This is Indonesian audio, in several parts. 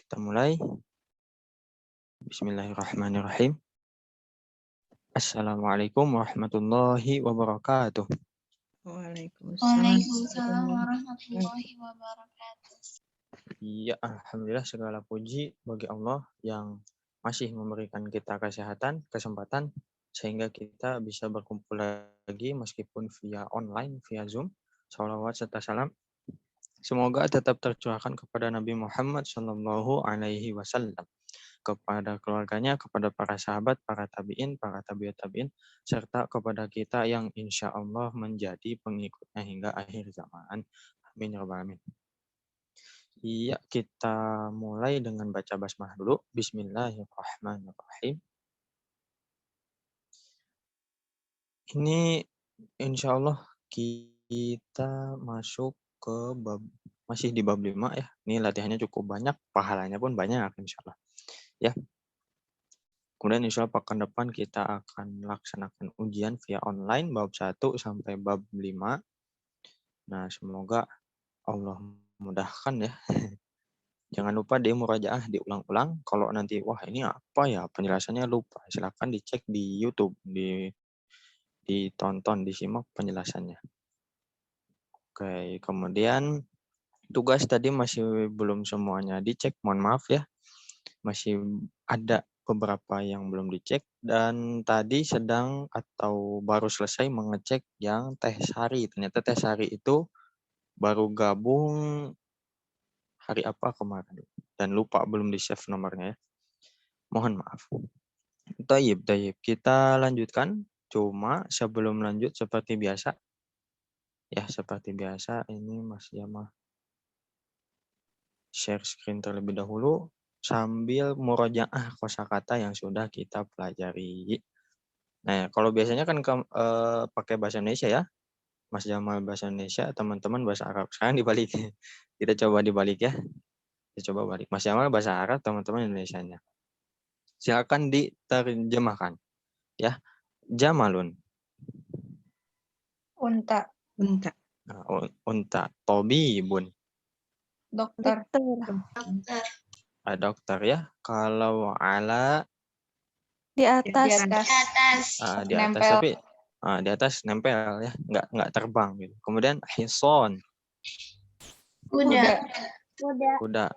Kita mulai. Bismillahirrahmanirrahim. Assalamualaikum warahmatullahi wabarakatuh. Waalaikumsalam warahmatullahi wabarakatuh. Ya, alhamdulillah segala puji bagi Allah yang masih memberikan kita kesehatan, kesempatan sehingga kita bisa berkumpul lagi meskipun via online, via Zoom. Shalawat serta salam semoga tetap tercurahkan kepada Nabi Muhammad Shallallahu Alaihi Wasallam, kepada keluarganya, kepada para sahabat, para tabiin, para tabiut tabiin, serta kepada kita yang insya Allah menjadi pengikutnya hingga akhir zaman. Amin ya rabbal alamin. Iya, kita mulai dengan baca basmalah dulu. Bismillahirrahmanirrahim. Ini insya Allah kita masuk ke bab, masih di bab 5 ya. Ini latihannya cukup banyak, pahalanya pun banyak insya Allah. Ya. Kemudian insya Allah pekan depan kita akan laksanakan ujian via online bab 1 sampai bab 5. Nah, semoga Allah mudahkan ya. Jangan lupa di murajaah, diulang-ulang. Kalau nanti, wah ini apa ya, penjelasannya lupa. Silakan dicek di YouTube, ditonton, disimak penjelasannya. Oke, kemudian tugas tadi masih belum semuanya dicek, mohon maaf ya. Masih ada beberapa yang belum dicek dan tadi sedang atau baru selesai mengecek yang Teh Sari. Ternyata Teh Sari itu baru gabung hari apa kemarin dan lupa belum di-save nomornya ya. Mohon maaf. Tayyib. Kita lanjutkan. Cuma sebelum lanjut seperti biasa. Ya, seperti biasa ini Mas Yama share screen terlebih dahulu sambil murojaah kosakata yang sudah kita pelajari. Nah, kalau biasanya kan pakai bahasa Indonesia ya. Mas Jamal bahasa Indonesia, teman-teman bahasa Arab. Sekarang dibalik. Kita coba dibalik ya. Kita coba balik. Mas Jamal bahasa Arab, teman-teman Indonesianya. Silakan diterjemahkan. Ya. Jamalun. Unta. Nah, unta. Tobibun. Dokter. Dokter ya. Kalau ala Di atas. di atas Nempel. tapi di atas nempel ya, nggak terbang gitu. Kemudian hison. Kuda.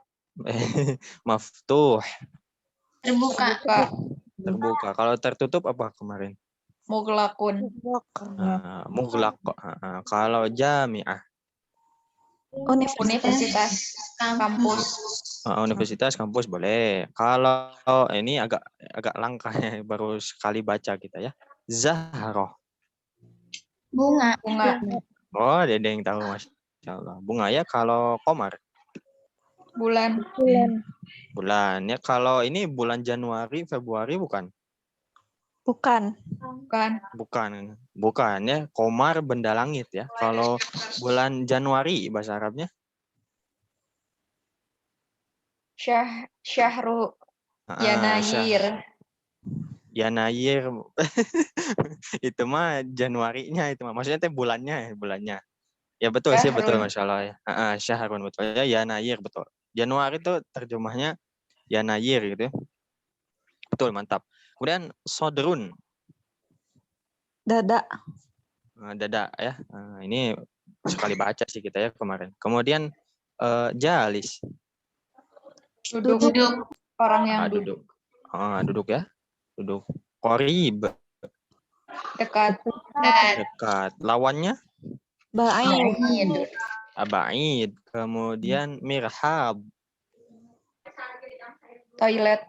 Maftuh. Terbuka. Kalau tertutup apa kemarin? Muglakun. Muglak. Kalau jami'ah. Universitas. Kampus. Universitas, kampus boleh. Kalau ini agak langka ya, baru sekali baca kita ya. Zahroh. Bunga. Oh, ada yang tahu Masya Allah. Bunga ya. Kalau komar. Bulan ya. Kalau ini bulan Januari, Februari bukan? Bukan ya. Komar benda langit ya. Kalau bulan Januari bahasa Arabnya? Syahru. Yanayir. Yanayir. Itu mah Januarinya itu mah. Maksudnya teh bulannya. Ya betul sih, betul Masya Allah ya. Syahrun betul ya. Yanayir betul. Januari itu terjemahnya Yanayir gitu ya. Betul, mantap. Kemudian sodrun. Dada. Dada ya. Ini sekali baca sih kita ya kemarin. Kemudian jalis. Duduk. Orang yang duduk. Duduk ya. Duduk. Qorib. Dekat. Lawannya? Ba'id. Ba'id. Kemudian mirhab. Toilet.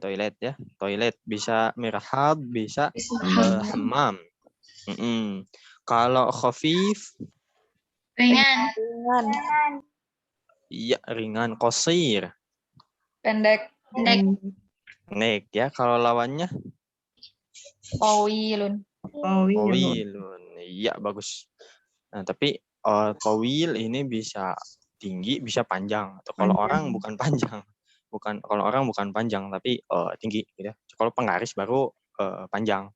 Toilet ya. Toilet bisa mirhab, bisa hammam. Kalau khafif? Ringan. Iya, ringan. Qasir. Pendek ya. Kalau lawannya? Tawilun. Iya, bagus. Nah, tapi tawil ini bisa tinggi, bisa panjang. Atau kalau orang bukan panjang. Kalau orang bukan panjang, tapi tinggi gitu ya. Kalau penggaris baru panjang.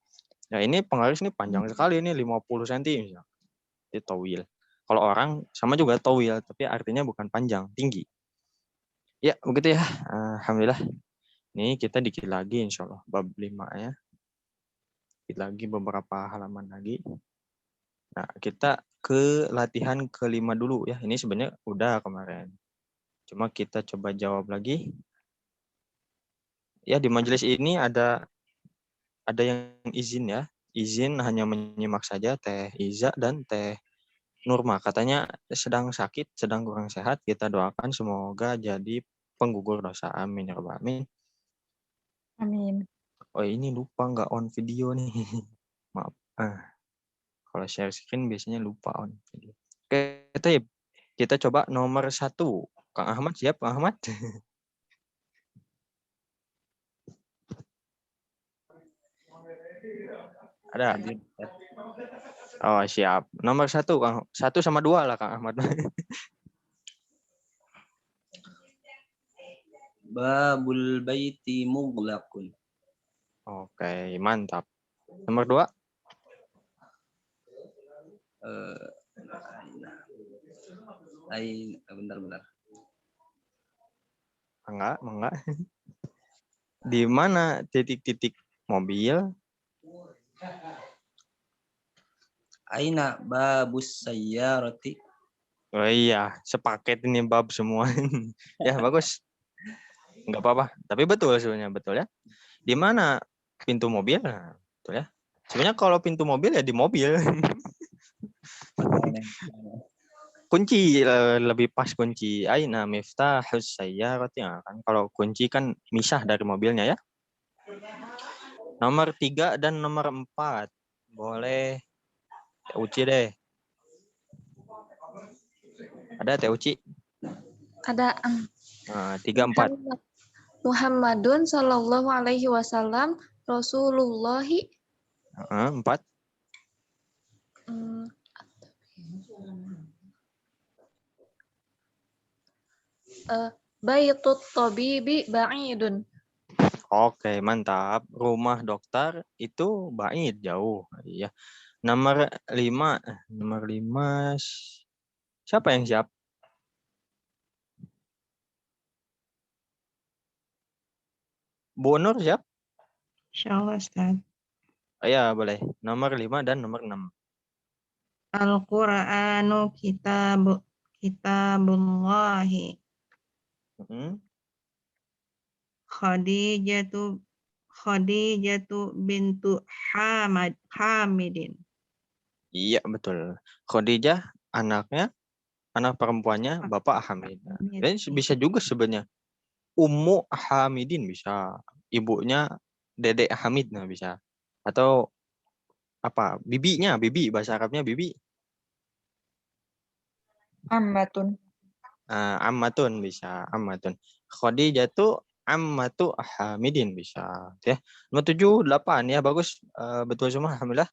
Nah, ini penggaris ini panjang sekali, ini 50 cm misalnya. Itu tawil. Kalau orang sama juga tawil, tapi artinya bukan panjang, tinggi. Ya, begitu ya. Alhamdulillah. Ini kita dikit lagi insya Allah. Bab 5 ya. Dikit lagi beberapa halaman lagi. Nah, kita ke latihan kelima dulu ya. Ini sebenarnya udah kemarin. Cuma kita coba jawab lagi. Ya, di majelis ini ada yang izin ya. Izin hanya menyimak saja Teh Iza dan Teh Nurma. Katanya sedang sakit, sedang kurang sehat. Kita doakan semoga jadi penggugur dosa. Amin ya rabbal alamin. Amin. Oh, ini lupa nggak on video nih. Maaf. Kalau share screen biasanya lupa on video. Oke, kita coba nomor 1. Kang Ahmad siap, Kang Ahmad? Ada. Oh, siap. Nomor 1, Kang. 1 sama 2 lah, Kang Ahmad. Babul baiti mughlaqun. Oke, mantap. Nomor 2. Bentar. Enggak. Di mana titik-titik mobil? Aina babus sayyarati. Oh iya, sepaket ini bab semua. Ya, bagus. Enggak apa-apa. Tapi betul sebenarnya, betul ya. Di mana pintu mobil? Nah, betul ya. Sebenarnya kalau pintu mobil ya di mobil. Kunci lebih pas kunci. Aina miftahus sayyarati kan. Kalau kunci kan misah dari mobilnya ya. Nomor 3 dan nomor 4. Boleh Teh Uci deh. Ada Teh Uci? Ada 3, 4. Muhammadun sallallahu alaihi wasallam Rasulullahi 4. Baitut tabibi ba'idun. Oke, mantap. Rumah dokter itu ba'id, jauh. Iya. Nomor 5. Siapa yang siap? Bu Nur siap? Insyaallah Ustaz. Ya, boleh. Nomor 5 dan nomor 6. Al-Qur'anu kitabullahi. Khadijatu bintu Hamidin. Iya, betul. Khadijah anak perempuannya Bapak Hamid. Dan bisa juga sebenarnya Ummu Hamidin bisa. Ibunya Dedek Hamid nah bisa. Atau apa? Bibi bahasa Arabnya bibi. Ammatun. Ammatun bisa, ammatun. Khadijah tuh ammatu Hamidin bisa. Ya. Nomor 7, 8 ya bagus. Betul semua alhamdulillah.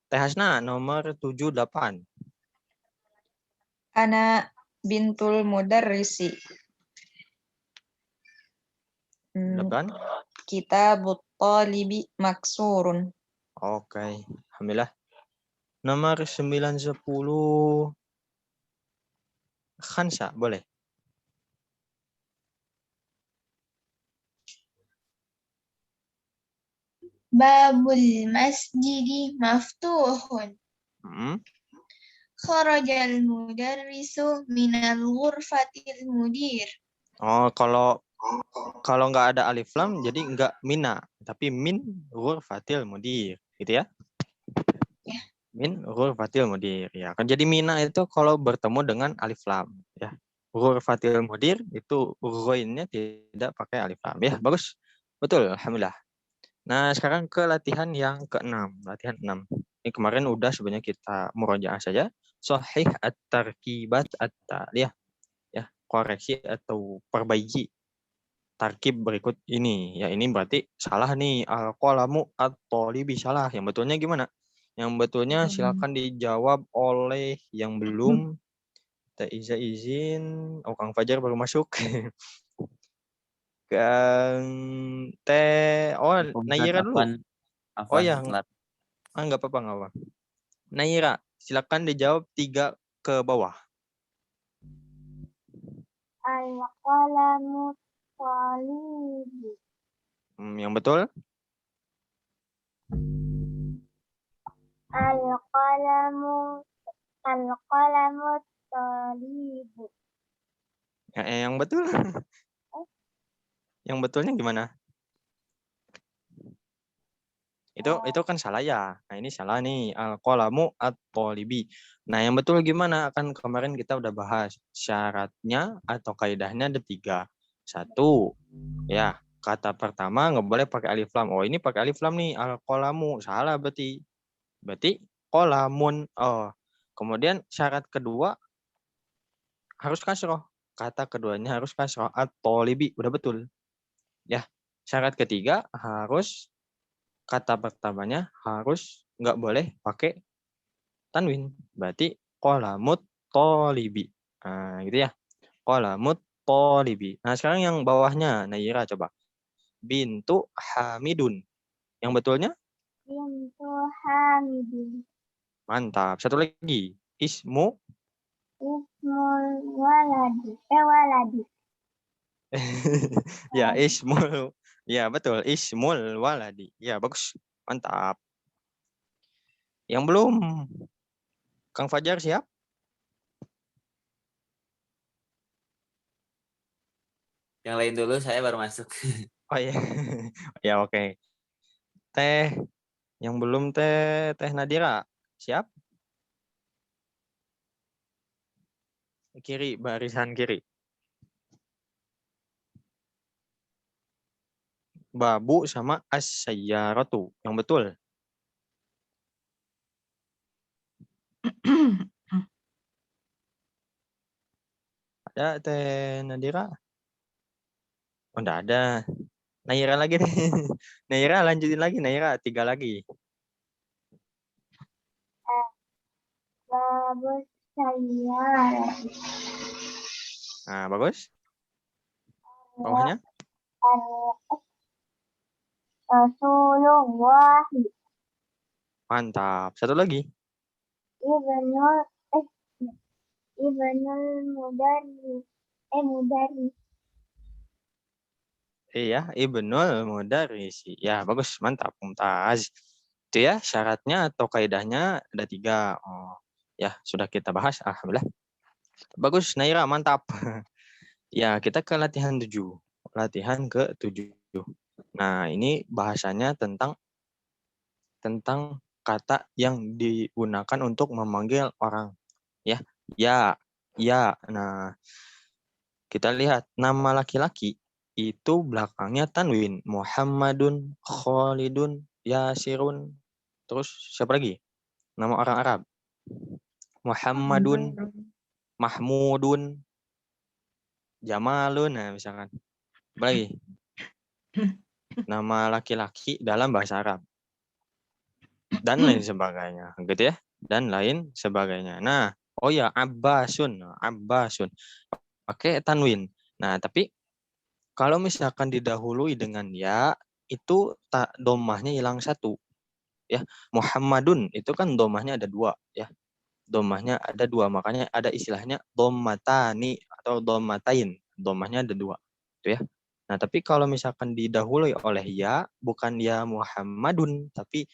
Teh Hasna nomor 7, 8. Ana bintul mudarrisi. 8. Kitabut talibi maksurun. Oke, alhamdulillah. Nomor 9, 10. Khansa, boleh. Babul masjidi maftuhun. Kharajal mudarrisu minal ghurfatil mudir. Oh, kalau nggak ada alif lam jadi nggak mina, tapi min ghurfatil mudir, gitu ya? Ya. Min ghurfatil mudir ya. Kan jadi mina itu kalau bertemu dengan alif lam ya. Ghurfatil mudir itu ghoinnya tidak pakai alif lam ya. Bagus. Betul, alhamdulillah. Nah, sekarang ke latihan yang ke-6. Latihan 6. Ini kemarin udah sebenarnya kita murojaah saja. Sahih at-tarkibat at-taliyah. Ya, koreksi atau perbaiki tarkib berikut ini. Ya, ini berarti salah nih. Al-qalamu at-talibi salah. Yang betulnya gimana? Yang betulnya silakan dijawab oleh yang belum. Teh Iza izin. Oh, Kang Fajar baru masuk. Nayira dulu. Oh ya, nggak apa-apa. Nayira, silakan dijawab 3 ke bawah. Al-qalamu talibu. Yang betul? Al-qalamu talibu. Yang betul? Yang betulnya gimana? Itu kan salah ya. Nah, ini salah nih. Al-qalamu at-talibi. Nah, yang betul gimana? Kan kemarin kita udah bahas syaratnya atau kaidahnya ada 3. 1, ya, kata pertama nggak boleh pakai alif lam. Oh, ini pakai alif lam nih. Al-qalamu. Salah berarti. Berarti qalamun. Oh. Kemudian syarat kedua harus kasroh. Kata keduanya harus kasroh. At-talibi. Udah betul. Ya. Syarat ketiga harus kata pertamanya harus nggak boleh pakai tanwin. Berarti qalamut tolibi. Nah, gitu ya. Qalamut tolibi. Nah, sekarang yang bawahnya, Naira coba. Bintu Hamidun. Yang betulnya? Bintu Hamidin. Mantap. Satu lagi. Ismu. Ismul waladi. Waladi. Ya, ismul. Ya, betul. Ismul waladi. Ya, bagus. Mantap. Yang belum. Kang Fajar siap? Yang lain dulu, saya baru masuk. Oh iya. Ya, oke. Teh. Yang belum Teh Nadira. Siap? Kiri, barisan kiri. Babu sama as-sayyaratu. Yang betul. Ada Teh Nadira? Oh, enggak ada. Naira lagi deh. Naira lanjutin lagi. Naira 3 lagi. Babus sayyarah. Nah, bagus. Bawahnya? Rasulullah Mantap. Satu lagi. Ibnul mudarris. Iya, Ibnul Mudarrisi. Ya, bagus. Mantap. Mumtaz. Itu ya syaratnya atau kaidahnya ada 3. Oh, ya, sudah kita bahas. Alhamdulillah. Bagus, Naira. Mantap. Ya, kita ke latihan 7. Latihan ke-7. Nah, ini bahasanya tentang kata yang digunakan untuk memanggil orang. Ya, ya, ya. Nah, kita lihat nama laki-laki itu belakangnya tanwin. Muhammadun, Khalidun, Yasirun. Terus siapa lagi? Nama orang Arab. Muhammadun, Mahmudun, Jamalun. Nah, misalkan. Apa lagi? Nama laki-laki dalam bahasa Arab. Dan lain sebagainya. Gitu ya. Dan lain sebagainya. Nah, oh ya, Abbasun. Abbasun. Pakai tanwin. Nah, tapi kalau misalkan didahului dengan ya, itu tak domahnya hilang 1. Ya, Muhammadun itu kan domahnya ada 2. Ya, domahnya ada 2. Makanya ada istilahnya dommatani atau dommatain. Domahnya ada 2. Itu ya. Nah, tapi kalau misalkan didahului oleh ya, bukan ya Muhammadun, tapi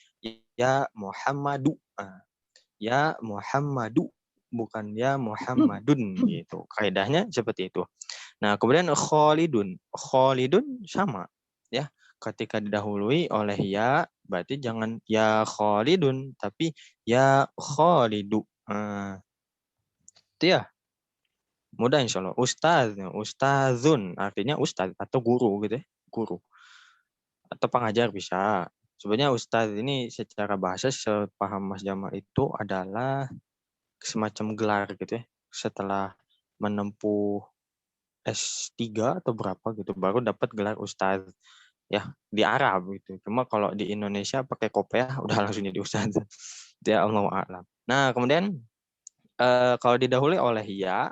ya Muhammadu. Nah, ya Muhammadu, bukan ya Muhammadun gitu. Kaidahnya seperti itu. Nah, kemudian Khalidun. Khalidun sama ya. Ketika didahului oleh ya, berarti jangan ya Khalidun, tapi ya Khalidu. Nah, itu ya. Mudah insya Allah. Ustaz, ustazun artinya ustaz atau guru gitu ya. Guru. Atau pengajar bisa. Sebenarnya ustaz ini secara bahasa sepaham Mas Jamal itu adalah semacam gelar gitu ya. Setelah menempuh S3 atau berapa gitu baru dapat gelar ustaz ya di Arab gitu. Cuma kalau di Indonesia pakai kopiah udah langsung jadi ustaz. Ya Allah a'lam. Nah, kemudian kalau didahului oleh ya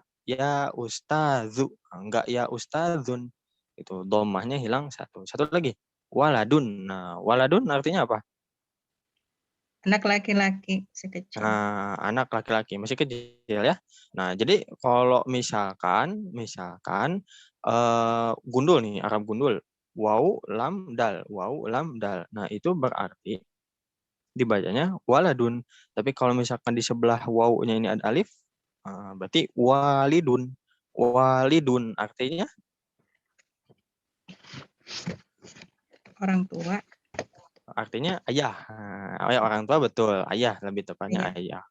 ustazu, enggak ya ustazun. Itu dhammahnya hilang 1. Satu lagi. Waladun. Nah, waladun artinya apa? Anak laki-laki sekecil. Anak laki-laki masih kecil ya. Nah, jadi kalau misalkan gundul nih, Arab gundul, wau lam dal, wau lam dal. Nah, itu berarti dibacanya waladun. Tapi kalau misalkan di sebelah wau-nya ini ada alif, berarti walidun. Walidun artinya Orang tua. ayah. Ya, orang tua betul, ayah lebih tepatnya Iya. ayah.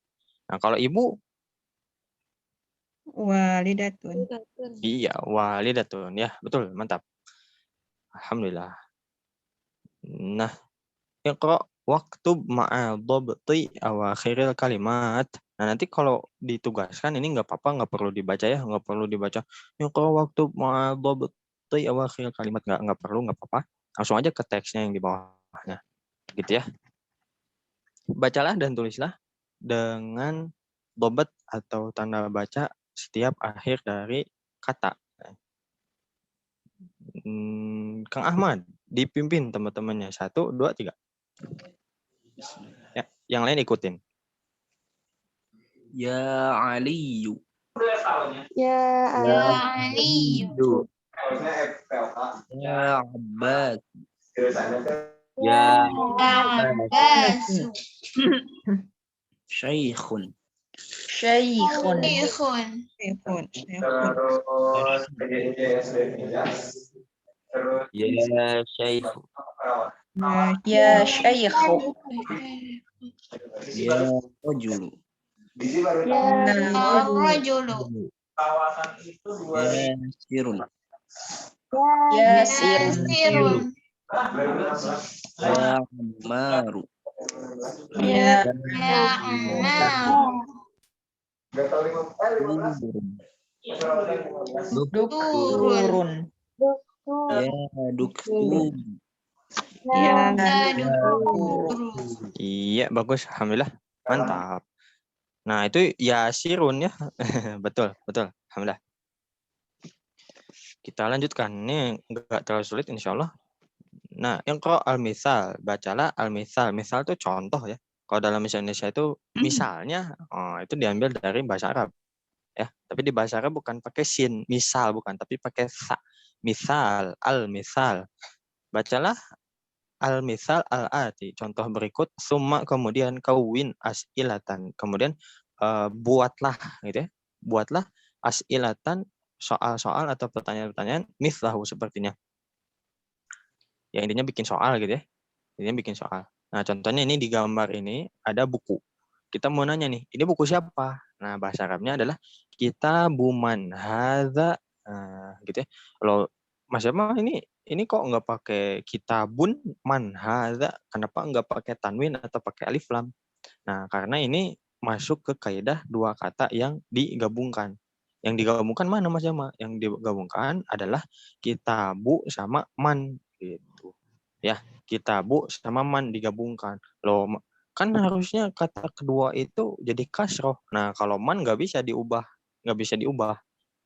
Nah, kalau ibu Walidatun. iya, walidatun ya, betul, mantap. Alhamdulillah. Nah, iqra waktub ma'a dhabti awakhiril kalimat. Nah, nanti kalau ditugaskan ini nggak apa-apa, nggak perlu dibaca ya, nggak perlu dibaca. Iqra waktub ma'a dhabti awakhiril kalimat, nggak perlu, nggak apa-apa. Langsung aja ke teksnya yang di bawahnya. Gitu ya. Bacalah dan tulislah dengan dhabt atau tanda baca setiap akhir dari kata. Kang Ahmad, dipimpin teman-temannya. 1, 2, 3. Ya, yang lain ikutin. Ya Aliyu. Ya Aliyu. Ya Abbas. Ya Abbasu. Syaikhun. Syaikhun. Syekhun. Ya Syekh. Ya syaikhu. Ya Rajulu. Ya Sirun. Ya sirun. Ya Ammaru. Ya durun. Ya Duktub. Ya. Iya, bagus. Alhamdulillah. Mantap. Nah, itu Yasirun ya. Betul, betul. Alhamdulillah. Kita lanjutkan. Ini enggak terlalu sulit insya Allah. Nah, yang kalau al-misal, bacalah al-misal. Misal itu contoh ya. Kalau dalam bahasa Indonesia itu misalnya, itu diambil dari bahasa Arab. Ya, tapi di bahasa Arab bukan pakai sin, misal bukan, tapi pakai sa. Misal, al-misal. Bacalah al-misal al-ati. Contoh berikut, summa kemudian kawin as'ilatan. Kemudian buatlah gitu ya. Buatlah as'ilatan, soal-soal atau pertanyaan-pertanyaan mislahu sepertinya. Ya intinya bikin soal gitu ya. Intinya bikin soal. Nah, contohnya ini di gambar ini ada buku. Kita mau nanya nih, ini buku siapa? Nah, bahasa Arabnya adalah kitabu man hadza. Nah, gitu ya. Kalau Mas Yama ini kok nggak pakai kitabun man hadza? Kenapa nggak pakai tanwin atau pakai alif lam? Nah, karena ini masuk ke kaidah dua kata yang digabungkan. Yang digabungkan mana Mas Yama? Yang digabungkan adalah kitabu sama man gitu. Ya, kitabu sama man digabungkan. Loh, kan harusnya kata kedua itu jadi kasroh. Nah, kalau man nggak bisa diubah. Nggak bisa diubah.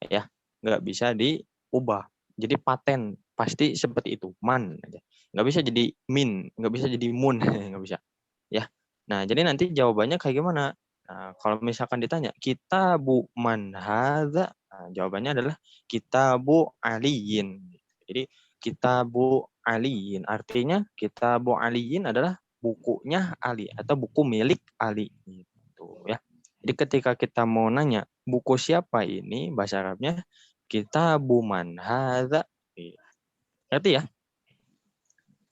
Ya, nggak bisa diubah. Jadi paten. Pasti seperti itu. Man aja. Nggak bisa jadi min. Nggak bisa jadi mun. Nggak bisa. Ya. Nah, jadi nanti jawabannya kayak gimana? Nah, kalau misalkan ditanya, kitabu man hadza? Nah, jawabannya adalah kitabu aliyin. Jadi, kitabu aliyin. Artinya, kitabu aliyin adalah bukunya Ali atau buku milik Ali. Gitu, ya. Jadi, ketika kita mau nanya, buku siapa ini? Bahasa Arabnya, kitabu man hadza? Ngerti ya?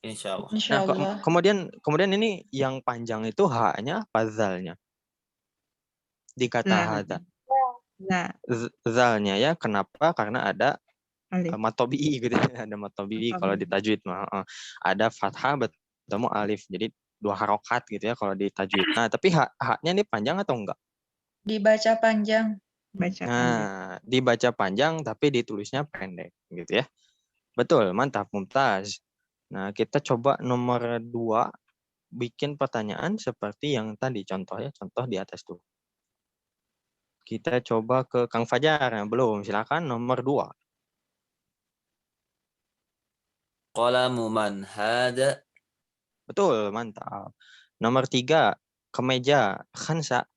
Insya Allah. Nah, Insyaallah. kemudian ini yang panjang itu haknya apa zalnya? Di kata Zal. hadza. Za. Zalnya ya, kenapa? Karena ada Alif. matobi'i gitu ya. Ada matobi'i kalau di tajwid mah. Ada fathah bertemu alif. Jadi 2 harokat gitu ya kalau di tajwid. Nah, tapi haknya ini panjang atau enggak? Dibaca panjang. Baca panjang. Nah, dibaca panjang tapi ditulisnya pendek gitu ya. Betul, mantap, mumtaz. Nah, kita coba nomor 2 bikin pertanyaan seperti yang tadi contohnya, contoh di atas tuh. Kita coba ke Kang Fajar yang belum, silakan nomor 2. Qalamu man hada. Betul, mantap. Nomor 3, kemeja, khansa.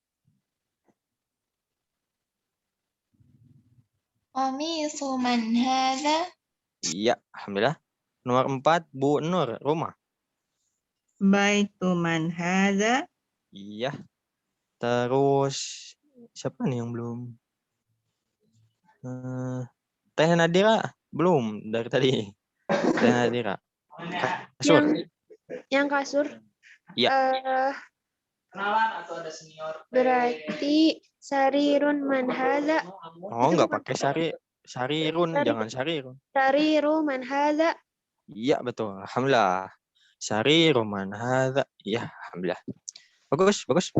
Qamisu man hadha? Iya, alhamdulillah. Nomor 4, Bu Nur, rumah. Baitu man hadza? Iya. Terus siapa nih yang belum? Teh Nadira belum dari tadi. Teh Nadira. Kasur. Yang kasur. Iya. Berarti sarirun man hadza. Oh, nggak pakai sarirun, jangan sarirun. Sariru man hadza. Iya, betul. Alhamdulillah. Sarirun man hadza. Iya, alhamdulillah. Bagus, bagus.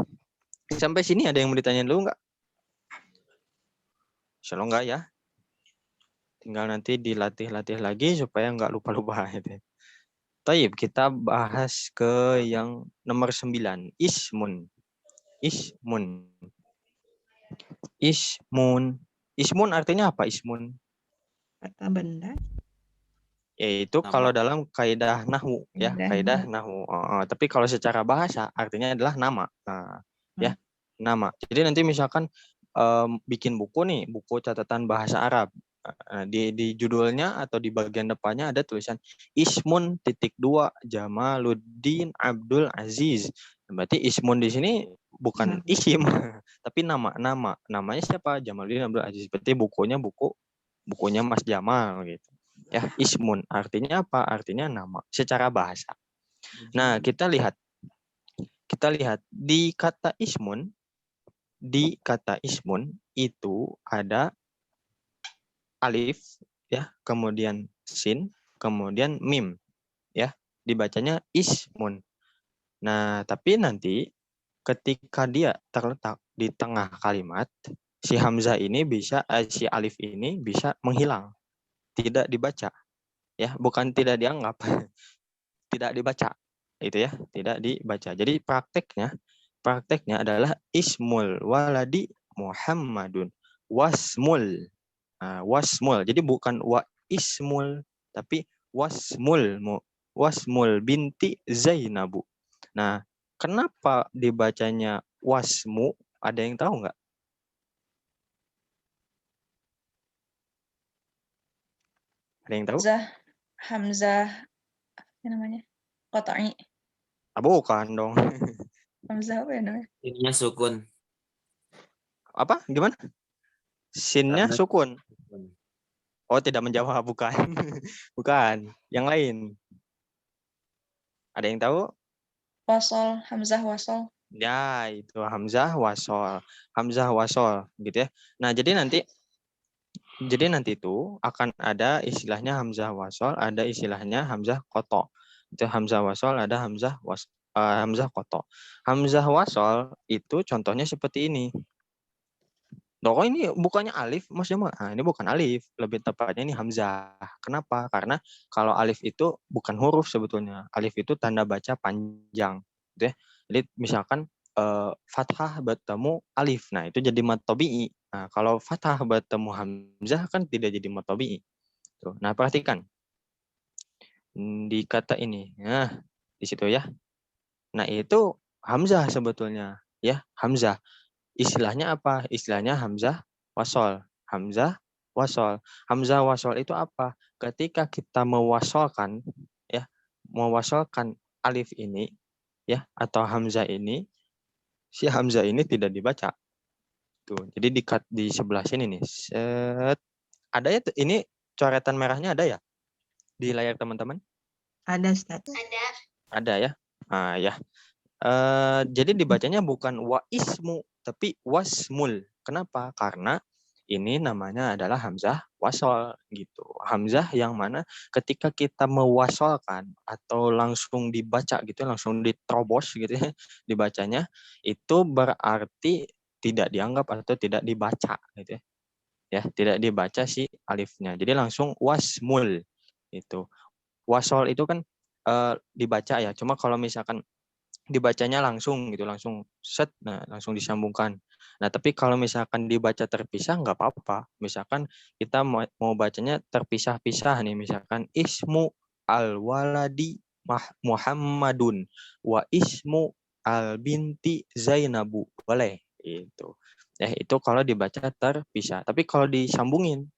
Sampai sini ada yang mau ditanyain dulu nggak? Insya Allah nggak ya. Tinggal nanti dilatih-latih lagi supaya nggak lupa-lupa. Gitu. Taib, kita bahas ke yang nomor 9. Ismun. Ismun. Ismun. Ismun artinya apa ismun? Kata benda. Yaitu Nama. kalau dalam kaidah nahwu ya, kaidah nahwu. Tapi kalau secara bahasa artinya adalah nama. Nah, ya, nama. Jadi nanti misalkan bikin buku nih, buku catatan bahasa Arab. Di judulnya atau di bagian depannya ada tulisan Ismun (2) Jamaluddin Abdul Aziz. Berarti Ismun di sini bukan isim, tapi nama. Namanya siapa? Jamaluddin Abdul Aziz. Berarti bukunya Mas Jamal gitu. Ya, ismun artinya apa? Artinya nama secara bahasa. Nah, kita lihat di kata ismun itu ada alif ya, kemudian sin, kemudian mim ya. Dibacanya ismun. Nah, tapi nanti ketika dia terletak di tengah kalimat, si hamzah ini si alif ini bisa menghilang. Tidak dibaca ya, bukan tidak dianggap. Tidak dibaca. Itu ya, tidak dibaca. Jadi prakteknya adalah ismul waladi Muhammadun wasmul. Wasmul. Jadi bukan wa ismul tapi wasmul binti Zainabu. Nah, kenapa dibacanya wasmu? Ada yang tahu nggak? Ada yang tahu? Hamzah apa namanya? Qat'i. Bukan dong. Hamzah apa ya namanya? Sinnya sukun. Apa? Gimana? Sinnya sukun. Oh, tidak menjawab, bukan. Bukan. Yang lain. Ada yang tahu? Wasol, Hamzah wasol. Ya, itu hamzah wasol. Hamzah wasol gitu ya. Nah, jadi nanti itu akan ada istilahnya hamzah wasol, ada istilahnya hamzah koto. Itu hamzah wasol, ada hamzah koto. Hamzah wasol itu contohnya seperti ini. Loh, ini bukannya alif, Mas Jamal? Nah, ini bukan alif, lebih tepatnya ini hamzah. Kenapa? Karena kalau alif itu bukan huruf sebetulnya. Alif itu tanda baca panjang, gitu ya. Jadi misalkan fathah bertemu alif, nah itu jadi mad tabi'i. Nah, kalau fathah bertemu hamzah kan tidak jadi mad tabi'i. Tuh. Nah, perhatikan di kata ini, nah di situ ya. Nah, itu hamzah sebetulnya, ya hamzah. Istilahnya apa? Istilahnya hamzah wasol. Hamzah wasol. Hamzah wasol itu apa? Ketika kita mewasolkan alif ini ya atau hamzah ini, si hamzah ini tidak dibaca. Tuh. Jadi di sebelah sini nih. Set. Ada ya ini coretan merahnya ada ya? Di layar teman-teman? Ada, Ustaz. Ada ya? Ah ya. Jadi dibacanya bukan wa ismu tapi wasmul. Kenapa? Karena ini namanya adalah hamzah wasol gitu. Hamzah yang mana ketika kita mewasolkan atau langsung dibaca gitu, langsung diterobos gitu ya, dibacanya itu berarti tidak dianggap atau tidak dibaca gitu ya. Ya, tidak dibaca si alifnya. Jadi langsung wasmul itu. Wasol itu kan dibaca ya. Cuma kalau misalkan dibacanya langsung gitu, langsung set, nah langsung disambungkan. Nah, tapi kalau misalkan dibaca terpisah nggak apa-apa. Misalkan kita mau bacanya terpisah-pisah nih, misalkan ismu al-waladi Muhammadun wa ismu al binti Zainabu. Boleh. Itu. Ya, itu kalau dibaca terpisah. Tapi kalau disambungin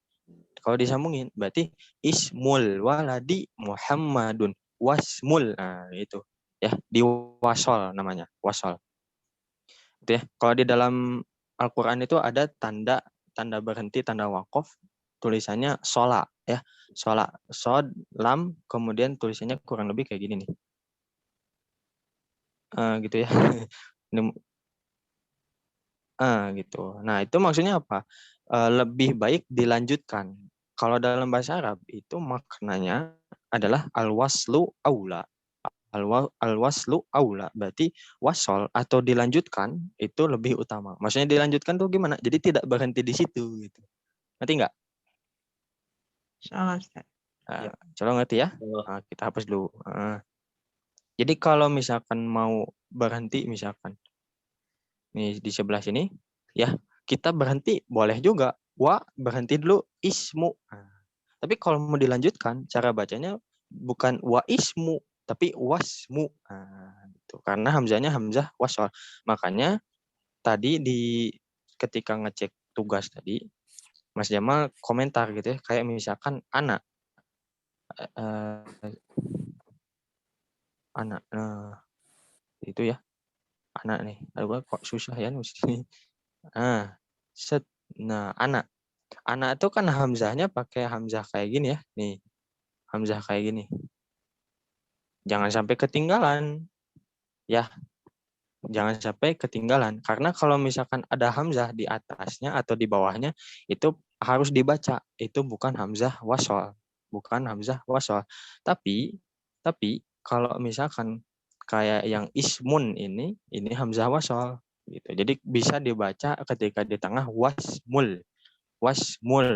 berarti ismul waladi Muhammadun wasmul. Nah, itu. Ya, di wasol namanya, wasol. Itu ya. Kalau di dalam Al-Qur'an itu ada tanda berhenti, tanda wakaf, tulisannya shola, ya. Shola, sod, lam, kemudian tulisannya kurang lebih kayak gini nih. Gitu ya. Gitu. Nah, itu maksudnya apa? Lebih baik dilanjutkan. Kalau dalam bahasa Arab itu maknanya adalah al-waslu aula. Al-waslu aula, berarti wasol atau dilanjutkan itu lebih utama. Maksudnya dilanjutkan tuh gimana? Jadi tidak berhenti di situ gitu. Ngerti nggak? Insyaallah, Ustaz. Coba ngerti ya? Nah, kita hapus dulu. Jadi kalau misalkan mau berhenti, misalkan nih di sebelah sini, ya kita berhenti boleh juga. Wa berhenti dulu ismu. Tapi kalau mau dilanjutkan, cara bacanya bukan wa ismu, tapi wasmu. Gitu. Karena hamzahnya hamzah wasol. Makanya tadi ketika ngecek tugas tadi, Mas Jamal komentar gitu ya, kayak misalkan anak. Anak. Itu ya. Anak nih. Aduh, kok susah ya nulis ini. Nah, anak. Anak itu kan hamzahnya pakai hamzah kayak gini ya. Nih. Hamzah kayak gini. Jangan sampai ketinggalan. Ya. Jangan sampai ketinggalan. Karena kalau misalkan ada hamzah di atasnya atau di bawahnya, itu harus dibaca. Itu bukan hamzah wasol. Bukan hamzah wasol. Tapi kalau misalkan kayak yang ismun ini hamzah wasol. Gitu. Jadi bisa dibaca ketika di tengah wasmul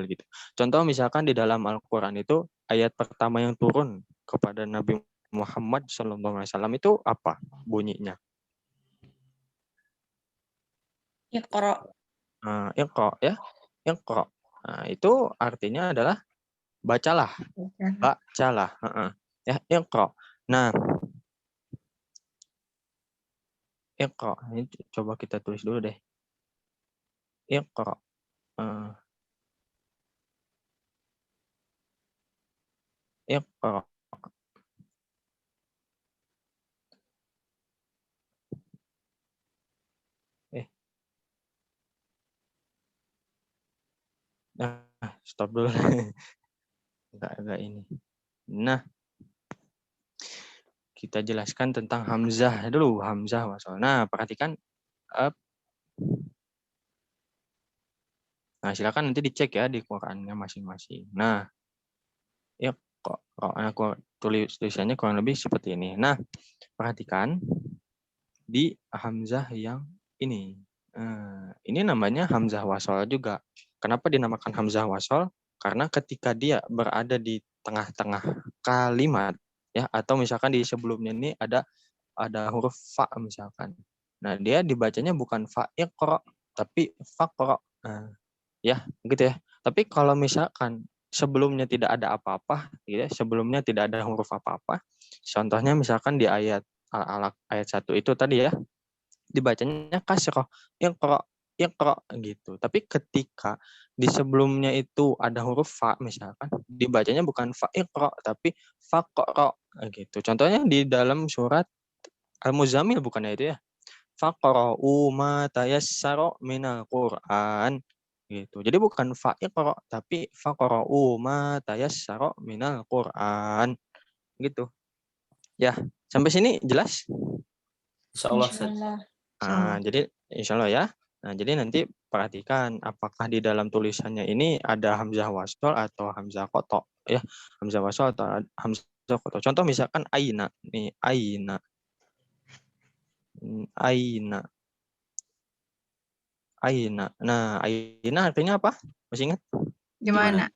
gitu. Contoh misalkan di dalam Al-Qur'an itu ayat pertama yang turun kepada Nabi Muhammad SAW itu apa bunyinya? Iqra. Iqra ya. Iqra. Nah, itu artinya adalah bacalah. Bacalah. Ya, Iqra. Nah, Iqra. Ini coba kita tulis dulu deh. Iqra. Iqra. Stop dulu. Enggak ini. Nah, kita jelaskan tentang hamzah dulu, hamzah wasol. Nah, perhatikan. Nah, silakan nanti dicek ya di Qurannya masing-masing. Nah, ya kok aku tulisannya kurang lebih seperti ini. Nah, perhatikan di hamzah yang ini. Ini namanya hamzah wasol juga. Kenapa dinamakan hamzah wasol? Karena ketika dia berada di tengah-tengah kalimat, ya, atau misalkan di sebelumnya ini ada huruf fa misalkan. Nah, dia dibacanya bukan fa iqra, tapi faqra. Ya, gitu ya. Tapi kalau misalkan sebelumnya tidak ada apa-apa, ya, sebelumnya tidak ada huruf apa-apa. Contohnya misalkan di ayat Al-Alaq ayat 1 itu tadi ya, dibacanya kasrah, iqra gitu. Tapi ketika di sebelumnya itu ada huruf fa misalkan, dibacanya bukan fa iqra tapi faqra gitu. Contohnya di dalam surat Al-Muzammil bukannya itu ya. Faqra'u ma tayassara minal Qur'an gitu. Jadi bukan fa iqra tapi faqra'u ma tayassara minal Qur'an gitu. Ya, sampai sini jelas? Insyaallah. Jadi insyaallah ya. Nah, jadi nanti perhatikan apakah di dalam tulisannya ini ada hamzah wasol atau hamzah qata ya. Hamzah wasol atau hamzah qata. Contoh misalkan aina. Nih, aina. Nah, aina artinya apa? Masih ingat? Di mana?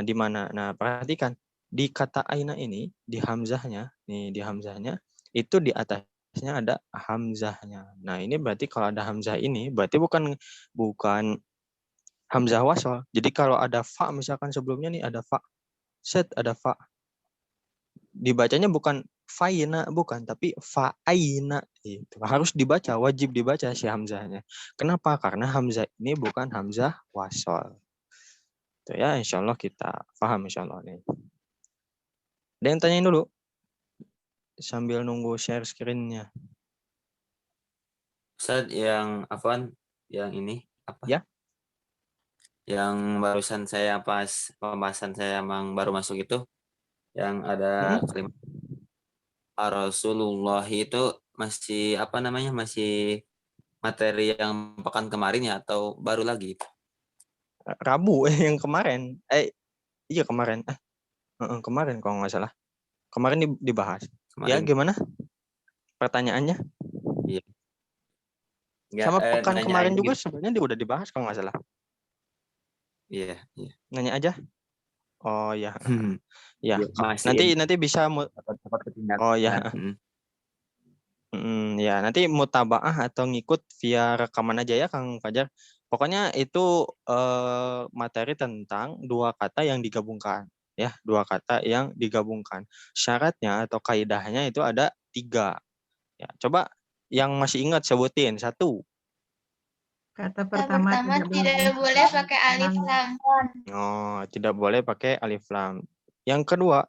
Di mana? Nah, perhatikan di kata aina ini di hamzahnya itu di atasnya ada hamzahnya. Nah, ini berarti kalau ada hamzah ini berarti bukan hamzah wasol. Jadi kalau ada fa misalkan sebelumnya nih ada fa, ada fa. Dibacanya bukan faina bukan, tapi fa'aina. Itu harus dibaca, wajib dibaca si hamzahnya. Kenapa? Karena hamzah ini bukan hamzah wasol. Itu ya, insya Allah kita paham insya Allah nih. Ada yang tanyain dulu sambil nunggu share screen-nya. Ustaz, yang afwan, yang ini apa? Ya. Yang barusan saya pas pembahasan saya yang baru masuk itu, yang ada kalimat Rasulullah itu masih apa namanya, masih materi yang pekan kemarin ya atau baru lagi? Rabu yang kemarin. Iya kemarin. Kemarin kalau nggak salah. Kemarin dibahas. Ya Kemarin. gimana? Pertanyaannya? Iya. Sama pekan nanya kemarin aja juga gitu. sebenarnya dia udah dibahas kalau nggak salah. Iya. Nanya aja. Oh ya. Ya. Iya, masih Nanti bisa dapat ketinggalan. Oh ya. Ya, nanti mutabaah atau ngikut via rekaman aja ya Kang Fajar. Pokoknya itu materi tentang dua kata yang digabungkan. Ya, dua kata yang digabungkan. Syaratnya atau kaidahnya itu ada 3. Ya, coba yang masih ingat sebutin 1. Kata Pertama tidak boleh pakai alif lam. Oh, tidak boleh pakai alif lam. Yang kedua,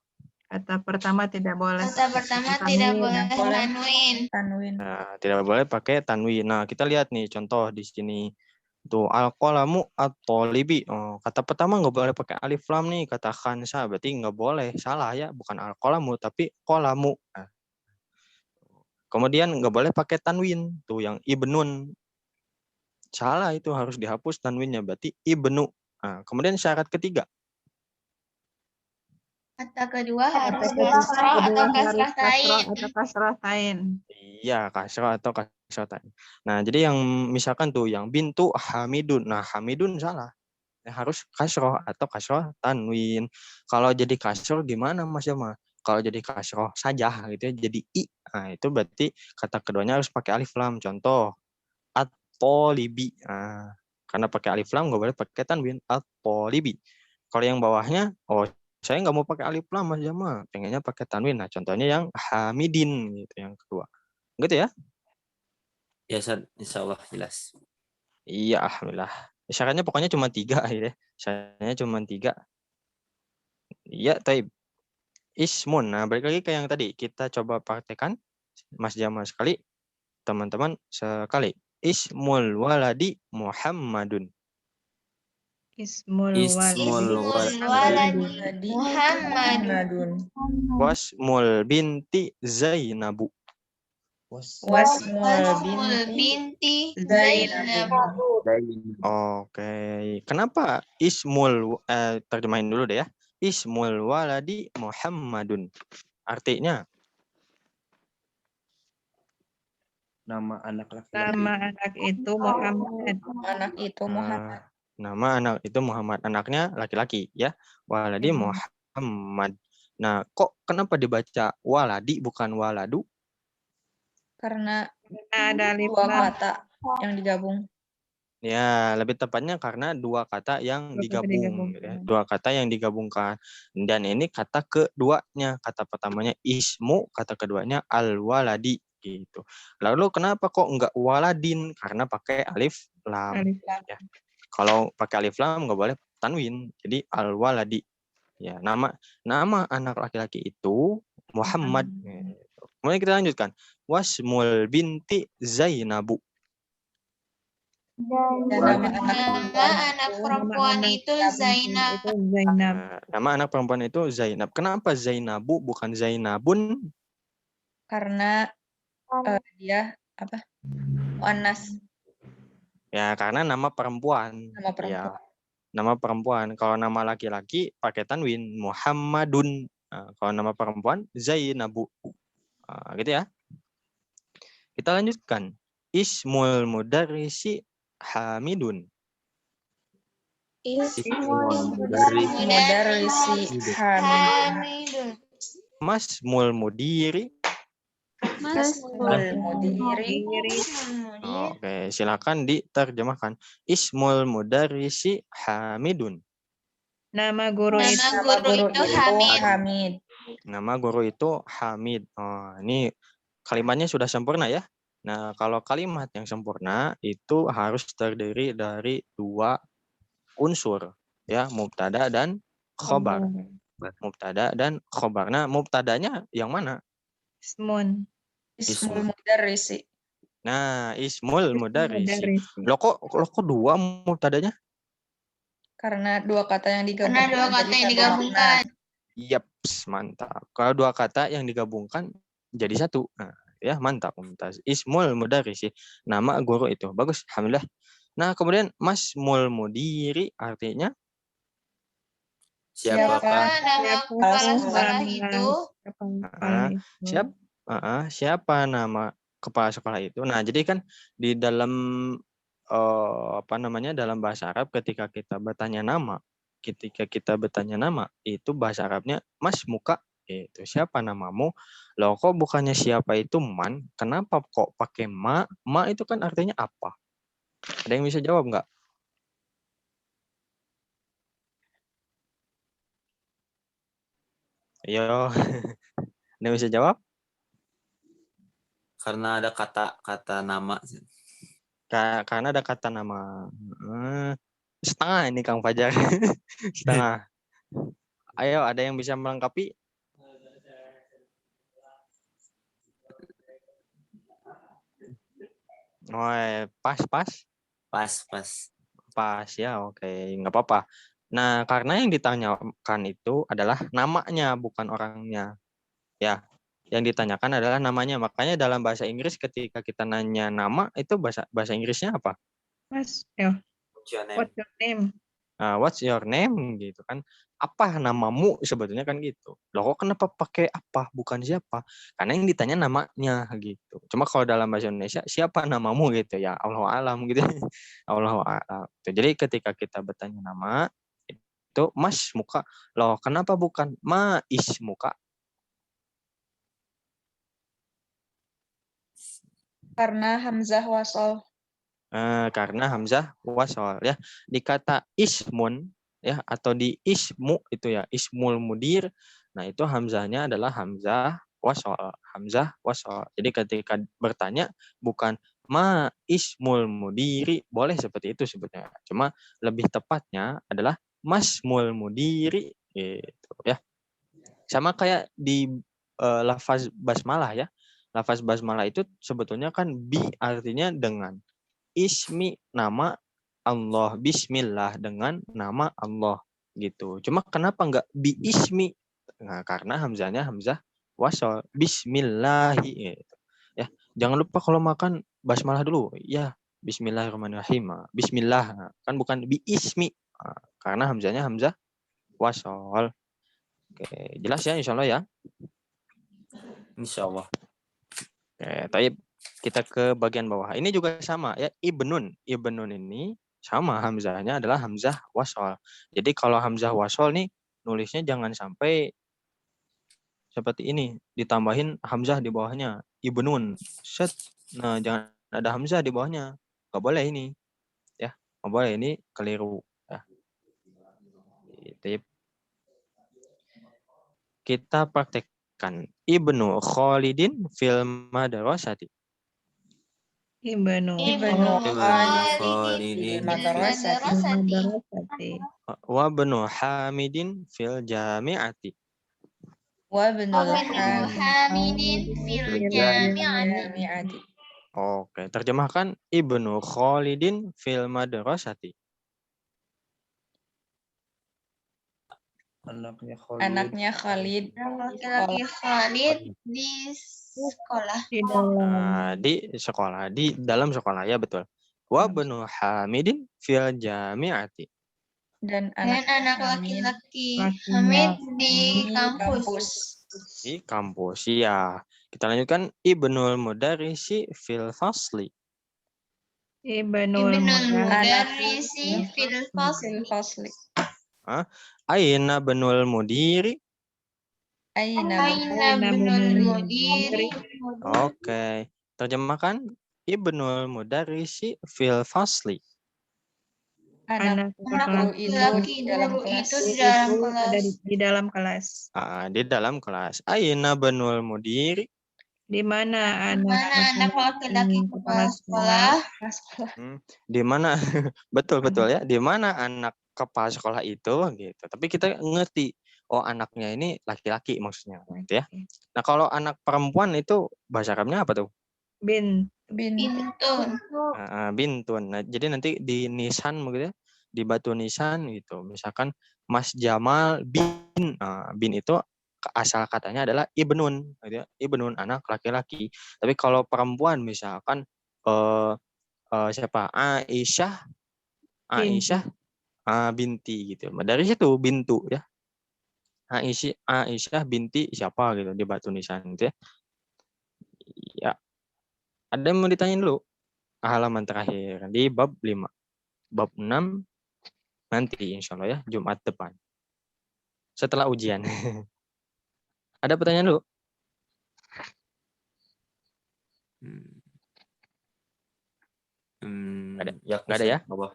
Kata pertama tidak boleh. Tidak boleh tanwin. nah, tidak boleh pakai tanwin. Nah, kita lihat nih contoh di sini. Tuh al-qalamu at-talibi. Oh, kata pertama nggak boleh pakai alif lam nih, kata khansa, berarti nggak boleh. Salah ya, bukan al-qalamu tapi qalamu. Nah, kemudian nggak boleh pakai tanwin. Tuh yang ibnun. Salah, itu harus dihapus tanwinnya, berarti ibnu. Nah, kemudian syarat ketiga. Kata kedua harus kasroh atau kasrah tain. Atau kasrah tain. Iya, kasroh atau kasroh tain. Nah, jadi yang misalkan tuh yang bintu hamidun. Nah, hamidun salah. Harus kasroh atau kasroh tanwin. Kalau jadi kasroh gimana Mas Jama? Kalau jadi kasroh saja gitu ya, jadi i. Nah, itu berarti kata keduanya harus pakai alif lam. Contoh at-tolibi. Nah, karena pakai alif lam nggak boleh pakai tanwin, at-tolibi. Kalau yang bawahnya, saya nggak mau pakai alif lam Mas Jama, pengennya pakai tanwin. Nah, contohnya yang hamidin gitu yang kedua. Gitu ya? Ya, insya Allah jelas. Iya, alhamdulillah. Syaratnya pokoknya cuma 3 ya. Syaratnya cuma 3. Iya, taib. Ismun. Nah, balik lagi ke yang tadi. Kita coba praktekkan. Mas Jama sekali. Teman-teman sekali. Ismul waladi Muhammadun. Ismul waladi Muhammadun. Wasmul binti Zainabu. Wasmul binti Zainabu. Oke. Kenapa ismul, terjemahin dulu deh ya. Ismul waladi Muhammadun. Artinya? Nama anak laki-laki. Nama anak itu Muhammad. Nama anak itu Muhammad. Anaknya laki-laki ya. Waladi Muhammad. Nah, kok kenapa dibaca waladi bukan waladu? Karena Ada alif dua lam. kata yang digabung. Ya, lebih tepatnya karena dua kata yang digabung. Ya. Dua kata yang digabungkan. Dan ini kata keduanya. Kata pertamanya ismu, kata keduanya al-waladi. Gitu. Lalu kenapa kok enggak waladin? Karena pakai alif lam. Ya. Kalau pakai alif lam nggak boleh tanwin. Jadi al-waladi. Ya, nama anak laki-laki itu Muhammad. Kemudian kita lanjutkan. Wasmul binti Zainabu. Nama anak perempuan itu Zainab. Nama anak perempuan itu Zainab. Kenapa Zainabu bukan Zainabun? Karena dia apa? Muannas. Ya, karena nama perempuan. Ya, nama perempuan. Kalau nama laki-laki pakai tanwin Muhammadun. Nah, kalau nama perempuan Zainabu. Nah, gitu ya. Kita lanjutkan. Ismul mudarrisi Hamidun. Ismul mudarrisi Hamidun. Masmul mudiri. Oke, silakan diterjemahkan. Ismul mudarrisi Hamidun. Nama guru itu Hamid. Nama guru itu Hamid. Oh, ini kalimatnya sudah sempurna ya. Nah, kalau kalimat yang sempurna itu harus terdiri dari 2 unsur, ya, mubtada dan khobar. Mubtada dan khobar. Nah, mubtadanya yang mana? Ismun. Ismul mudarrisi. Nah, ismul mudarrisi. Mudarrisi. Loh kok 2 mubtadanya? Karena 2 kata yang digabungkan. Karena 2 kata yang digabungkan. Yaps, mantap. Kalau 2 kata yang digabungkan jadi 1. Nah, ya, mantap, mumtaz. Ismul mudarrisi. Nama guru itu. Bagus, alhamdulillah. Nah, kemudian masmul mudiri artinya Siapakah Nama kepala sekolah itu. siapa nama kepala sekolah itu? Nah, jadi kan di dalam dalam bahasa Arab ketika kita bertanya nama, itu bahasa Arabnya mas muka, itu siapa namamu? Loh kok bukannya siapa itu man? Kenapa kok pakai ma? Ma itu kan artinya apa? Ada yang bisa jawab nggak? Ayo, ada yang bisa jawab? karena ada kata nama. Karena ada kata nama. Setengah ini Kang Fajar. Setengah. Ayo, ada yang bisa melengkapi? Oh, pas. Pas ya, oke, nggak apa-apa. Nah, karena yang ditanyakan itu adalah namanya, bukan orangnya. Ya, yang ditanyakan adalah namanya. Makanya dalam bahasa Inggris ketika kita nanya nama itu bahasa Inggrisnya apa? Mas, What's your name? what's your name? What's your name gitu kan? Apa namamu sebetulnya kan gitu. Loh kok kenapa pakai apa bukan siapa? Karena yang ditanya namanya gitu. Cuma kalau dalam bahasa Indonesia siapa namamu gitu ya, Allahu alam gitu. Allahu alam. Jadi ketika kita bertanya nama itu mas muka. Loh kenapa bukan ma is muka? Karena hamzah wasol. Karena hamzah wasol ya. Di kata ismun ya atau di ismu itu ya, ismul mudir. Nah, itu hamzahnya adalah hamzah wasol. Jadi ketika bertanya bukan ma ismul mudiri, boleh seperti itu sebetulnya. Cuma lebih tepatnya adalah masmul mudiri gitu ya. Sama kayak di lafaz basmalah ya. Lafaz basmalah itu sebetulnya kan bi artinya dengan, ismi nama Allah, bismillah dengan nama Allah gitu. Cuma kenapa enggak bi ismi? Nah, karena hamzahnya hamzah wasol, bismillahi gitu. Ya, jangan lupa kalau makan basmalah dulu. Ya, bismillahirrahmanirrahim. Bismillah. Nah, kan bukan bi ismi. Nah, karena hamzahnya hamzah wasol. Oke, jelas ya insyaallah ya. Insyaallah. Oke, taib. Kita ke bagian bawah. Ini juga sama ya, ibnun. Ibnun ini sama hamzahnya adalah hamzah wasol. Jadi kalau hamzah wasol nih nulisnya jangan sampai seperti ini, ditambahin hamzah di bawahnya. Ibnun. Set. Nah, jangan ada hamzah di bawahnya. Enggak boleh ini. Ya, enggak boleh, ini keliru ya. Taib. Kita praktekkan. Ibnu Khalidin fil madrasati. Ibnu Khalidin madrasati. Wa ibnu Hamidin fil jami'ati. Wa benul Hamidin fil jami'ati. Oke, terjemahkan Ibnu Khalidin fil madrasati. Anaknya Khalid. Anaknya Khalid Laki-laki Khalid di sekolah. Di sekolah, di dalam sekolah ya betul. Wa ibnu Hamidin fil jami'ati. dan Dan anak anak laki-laki Hamid di kampus. Di kampus ya. Kita lanjutkan Ibnul Mudarrisi fil fasli. Ibnul Mudarrisi fil fasli. Aina benul mudiri. Aina benul mudiri. Oke, terjemahkan Ibnul Mudarrisi fil fasli. Anak Anak guru itu laki-laki di dalam guru kelas. itu di itu dalam ada kelas. di dalam kelas. Di dalam kelas. Aina banul mudiri. Di mana Di mana anak laki-laki kepala sekolah? Di mana betul ya, di mana anak kepala sekolah itu gitu. Tapi kita ngerti, oh anaknya ini laki-laki maksudnya gitu ya. Nah, kalau anak perempuan itu bahasa Arabnya apa tuh? Bin. Bintun. Bintun. Nah, jadi nanti di nisan begitu ya, di batu nisan gitu. Misalkan Mas Jamal bin. Bin itu asal katanya adalah ibnun gitu ya. Ibnun anak laki-laki. Tapi kalau perempuan misalkan siapa? Aisyah binti gitu. Dari situ bintu ya. Aisyah binti siapa gitu di batu nisan gitu ya. Ya, ada yang mau ditanyain dulu? Halaman terakhir di bab 5. Bab 6 nanti insya Allah ya, Jumat depan. Setelah ujian. Ada pertanyaan dulu? Ya, nggak ada ya? Allah.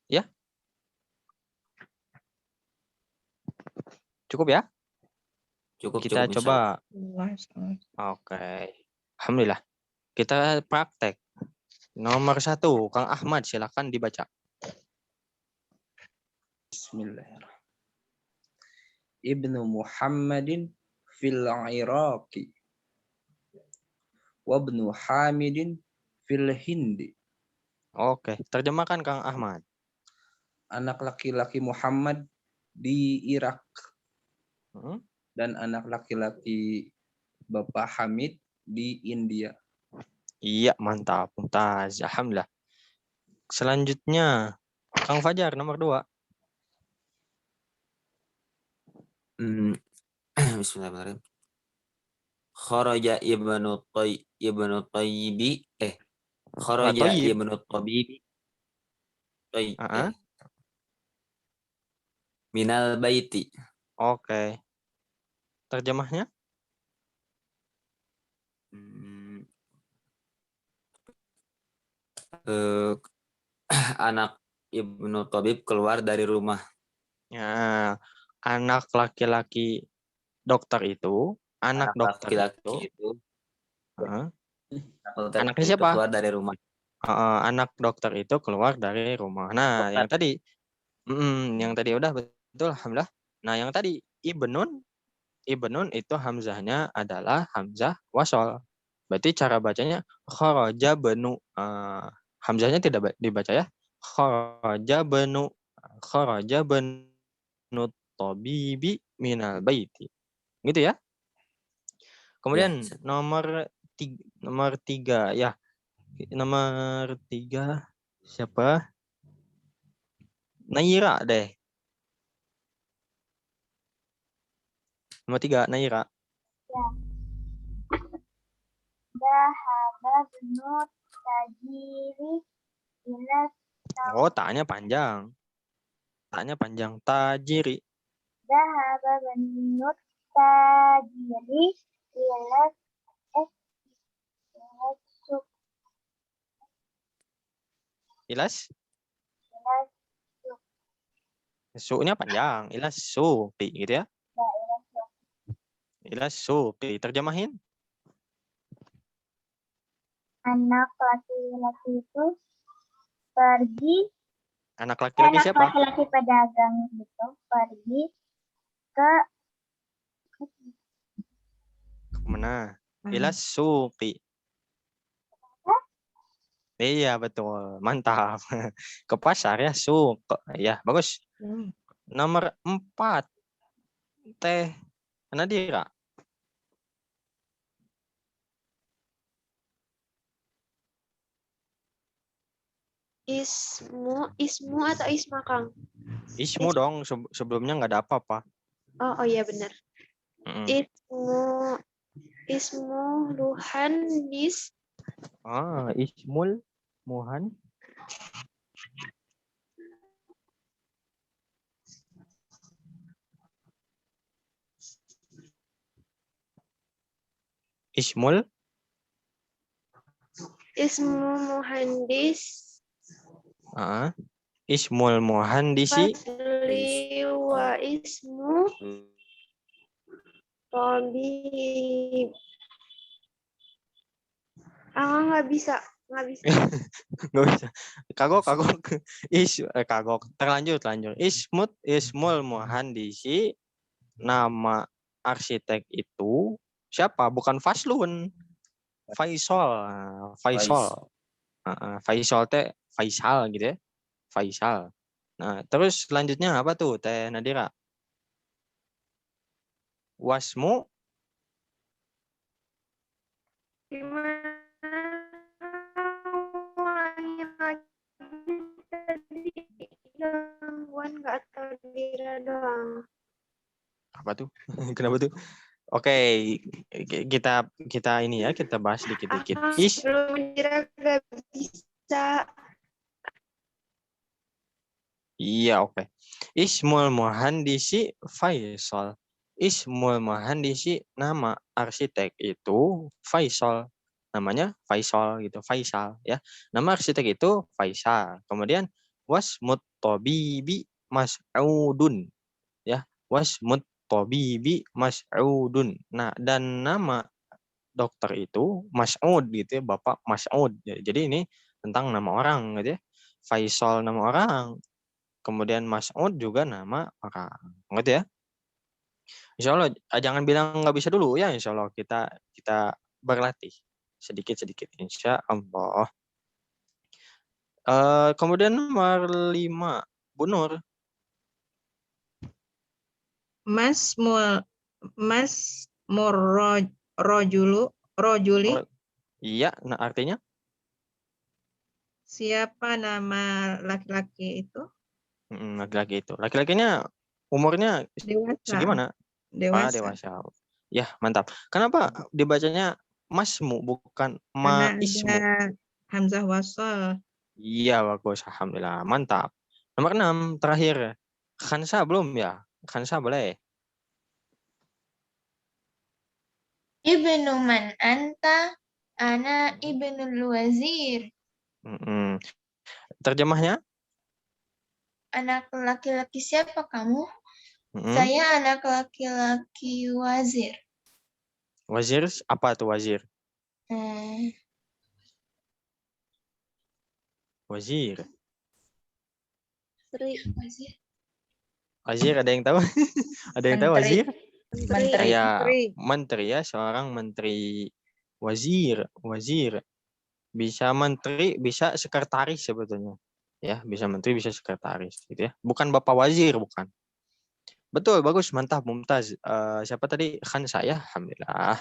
Ya? Cukup ya? Kita Cukup, coba. Allah. Oke. Alhamdulillah. Kita praktek. Nomor 1, Kang Ahmad, silakan dibaca. Bismillahirrahmanirrahim. Ibnu Muhammadin fil Iraqi wa ibnu Hamidin fil Hindi. Oke, terjemahkan Kang Ahmad. Anak laki-laki Muhammad di Irak dan anak laki-laki Bapak Hamid di India. Iya, mantap. Mumtaz. Alhamdulillah. Selanjutnya, Kang Fajar nomor 2. Bismillahirrahmanirrahim. Kharaja ibnu Tayyibi kharaja Thayyib. ibnu Tabibi minal baiti. Oke. Terjemahnya? Anak Ibnu Tabib keluar dari rumah. Ya, anak laki-laki dokter itu, anak dokter laki-laki itu anaknya siapa? Keluar dari rumah. Anak dokter itu keluar dari rumah. Nah, yang tadi udah betul, alhamdulillah. Nah, yang tadi ibnun itu hamzahnya adalah hamzah wasol. Berarti cara bacanya kharaja benu. Hamzahnya tidak dibaca ya. Kharaja benu tabibi minal baiti. Gitu ya. Kemudian Ya, nomor 3 ya. Nomor 3 siapa? Naira deh. Nomor 3 Naira. Ya. Dahaba benut tajiri ila. Oh, taknya panjang. Tajiri. Dahaba benut tajiri ila suk. Ilas? Su-nya panjang. Ilas suqi gitu ya. Ilas suqi. Terjemahin. Anak laki-laki itu pergi. Anak laki-laki siapa? Anak laki-laki pedagang itu pergi ke mana? Ilas suqi. Iya, betul. Mantap. Ke pasar ya, suq. Ya, bagus. Nomor 4 Teh Nadira. Ismu atau isma, Kang? Ismu dong, sebelumnya nggak ada apa-apa. Oh iya benar. Ismu Luhanis. Ismul Muhan. Ismu Muhandis. Ismul muhandisi. Fasli wa ismu tabib. Nggak bisa. Nggak bisa. Kagok. Kagok. Terlanjur. Ismul muhandisi. Nama arsitek itu siapa? Bukan Faslun. Faisal. Faisal teh Faisal gitu ya. Faisal. Nah, terus selanjutnya apa tuh Teh Nadira? Wasmu Gimana ulangi lagi tadi gangguan nggak atau Dira doang? apa tuh? Kenapa tuh? Oke, kita ini ya, kita bahas dikit-dikit. Belum Dira nggak bisa. Iya, oke. Ismul muhandisi Faisal. Ismul muhandisi, nama arsitek itu Faisal. Namanya Faisal gitu, Faisal ya. Nama arsitek itu Faisal. Kemudian wasmut tabibi Mas'udun ya. Wasmut tabibi Mas'udun. Nah, dan nama dokter itu Mas'ud gitu ya, Bapak Mas'ud. Jadi ini tentang nama orang gitu ya. Faisal nama orang. Kemudian Mas'ud juga nama orang. Ngerti ya? Insya Allah, jangan bilang nggak bisa dulu ya. Insya Allah kita berlatih sedikit-sedikit. Insya Allah. Kemudian nomor 5, Bu Nur. Mas rojuli. Iya, nah artinya? Siapa nama laki-laki itu? Laki-laki itu. Laki-lakinya umurnya Dewasa. segimana? Dewasa. Ya, mantap. Kenapa dibacanya masmu bukan maismu? Ada hamzah wasal. Iya, bagus. Alhamdulillah. Mantap. Nomor 6, terakhir. Khansa belum ya? Khansa boleh. Ibnu man anta? Ana ibnul wazir. Terjemahnya? Anak laki-laki siapa kamu? Saya anak laki-laki wazir. Wazir apa tuh wazir? Wazir. Wazir ada yang tahu? Ada yang tahu wazir? Menteri ya, seorang menteri. Wazir. Bisa menteri, bisa sekretaris sebetulnya. Ya, bisa menteri, bisa sekretaris gitu ya. Bukan Bapak Wazir, bukan. Betul, bagus, mantap, mumtaz. Siapa tadi? Khan saya, alhamdulillah.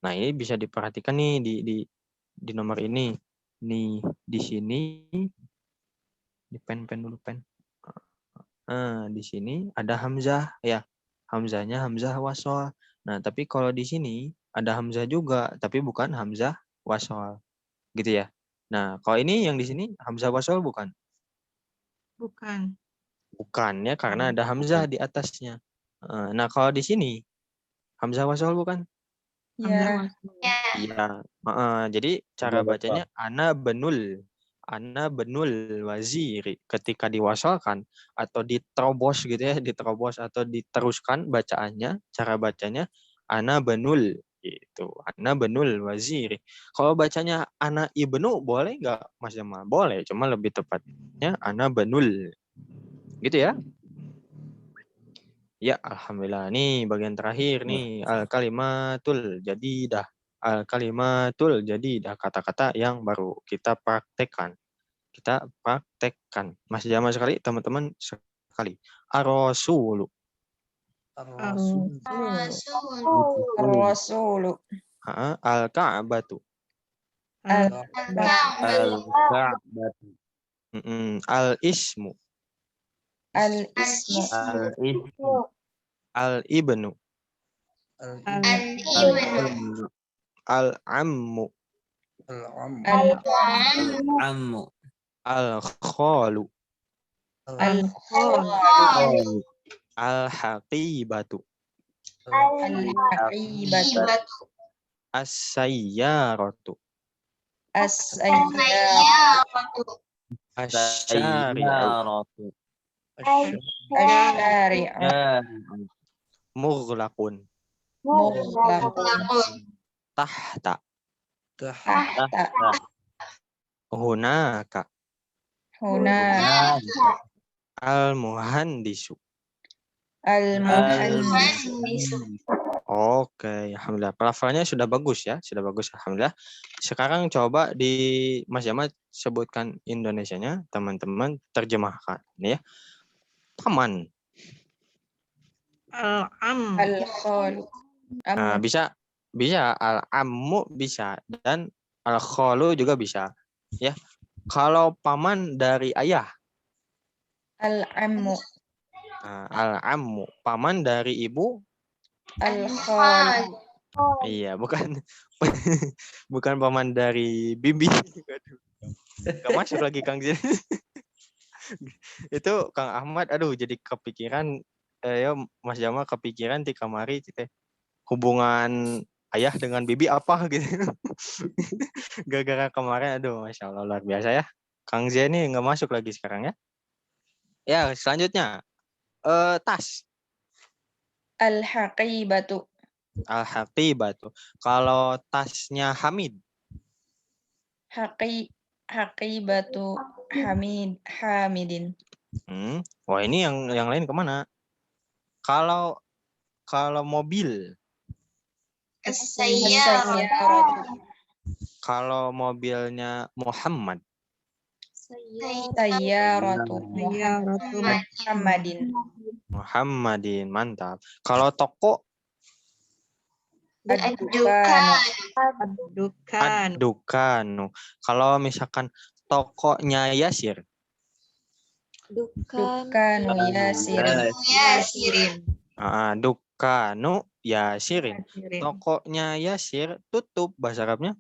Nah, ini bisa diperhatikan nih di nomor ini. Nih, di sini di pen dulu pen. Di sini ada hamzah ya. Hamzahnya hamzah wasol. Nah, tapi kalau di sini ada hamzah juga, tapi bukan hamzah wasol. Gitu ya. Nah, kalau ini yang di sini hamzah wasol bukan? Bukan. Bukan ya, karena ada hamzah di atasnya. Nah, kalau di sini hamzah wasol bukan? Ya. Iya. Jadi cara bacanya ana benul waziri. Ketika diwasalkan atau diterobos gitu ya, diterobos atau diteruskan bacaannya, cara bacanya ana benul gitu. Ana benul waziri. Kalau bacanya ana ibnu boleh nggak Mas Jamal? Boleh, cuma lebih tepatnya ana benul. Gitu ya. Ya, alhamdulillah. Nih bagian terakhir nih, al-kalimatul jadidah. Al-kalimatul jadidah, kata-kata yang baru kita praktekkan. Mas Jamal sekali, teman-teman sekali. Ar-rasulu. Rasulu. Al-ka'batu. Al-Ka'batu. Al-ismu. Al-ismu. Al-ibnu. Al-ibnu. Al-ammu. Al-ammu. Al-khalu. Al-khalu. Al-haqibatu. Al-haqibatu. As-sayyaratu. As-sayyaratu. Asyari'u. Sayyaratu. Asyari'u. Syari'u. Mughlaqun. Mughlaqun. Tahta. Tahta. Hunaka. Hunaka. Al-muhandisu. Al-muhandisu. Oke, alhamdulillah. Pelafalannya sudah bagus ya, sudah bagus alhamdulillah. Sekarang coba Mas Jamal sebutkan Indonesianya, teman-teman terjemahkan ya. Paman. Al-am. Al-khalu. Bisa al-ammu bisa dan al-khalu juga bisa ya. Kalau paman dari ayah, Al-ammu. al-ammu. Paman dari ibu, Al-khalu. iya, bukan bukan paman dari bibi. Gak masuk lagi Kang Zen. Itu Kang Ahmad, aduh jadi kepikiran ya Mas Jamal kepikiran di kamari hubungan ayah dengan bibi apa gitu. Gara-gara kemarin, aduh Masya Allah luar biasa ya. Kang Zen ini nggak masuk lagi sekarang ya. Ya selanjutnya tas. Al-haqibatu. Al-haqibatu. Kalau tasnya Hamid. Haqibatu Hamidin. Wah ini yang lain kemana? Kalau mobil. As-sayyaratu. Kalau mobilnya Muhammad. Sayyaratu Muhammadin. Muhammadin, mantap. Kalau toko Ad-dukanu. Kalau misalkan tokonya Yasir. Dukanu Yasirin. Dukanu Yasirin. Tokonya Yasir tutup, bahasa Arabnya?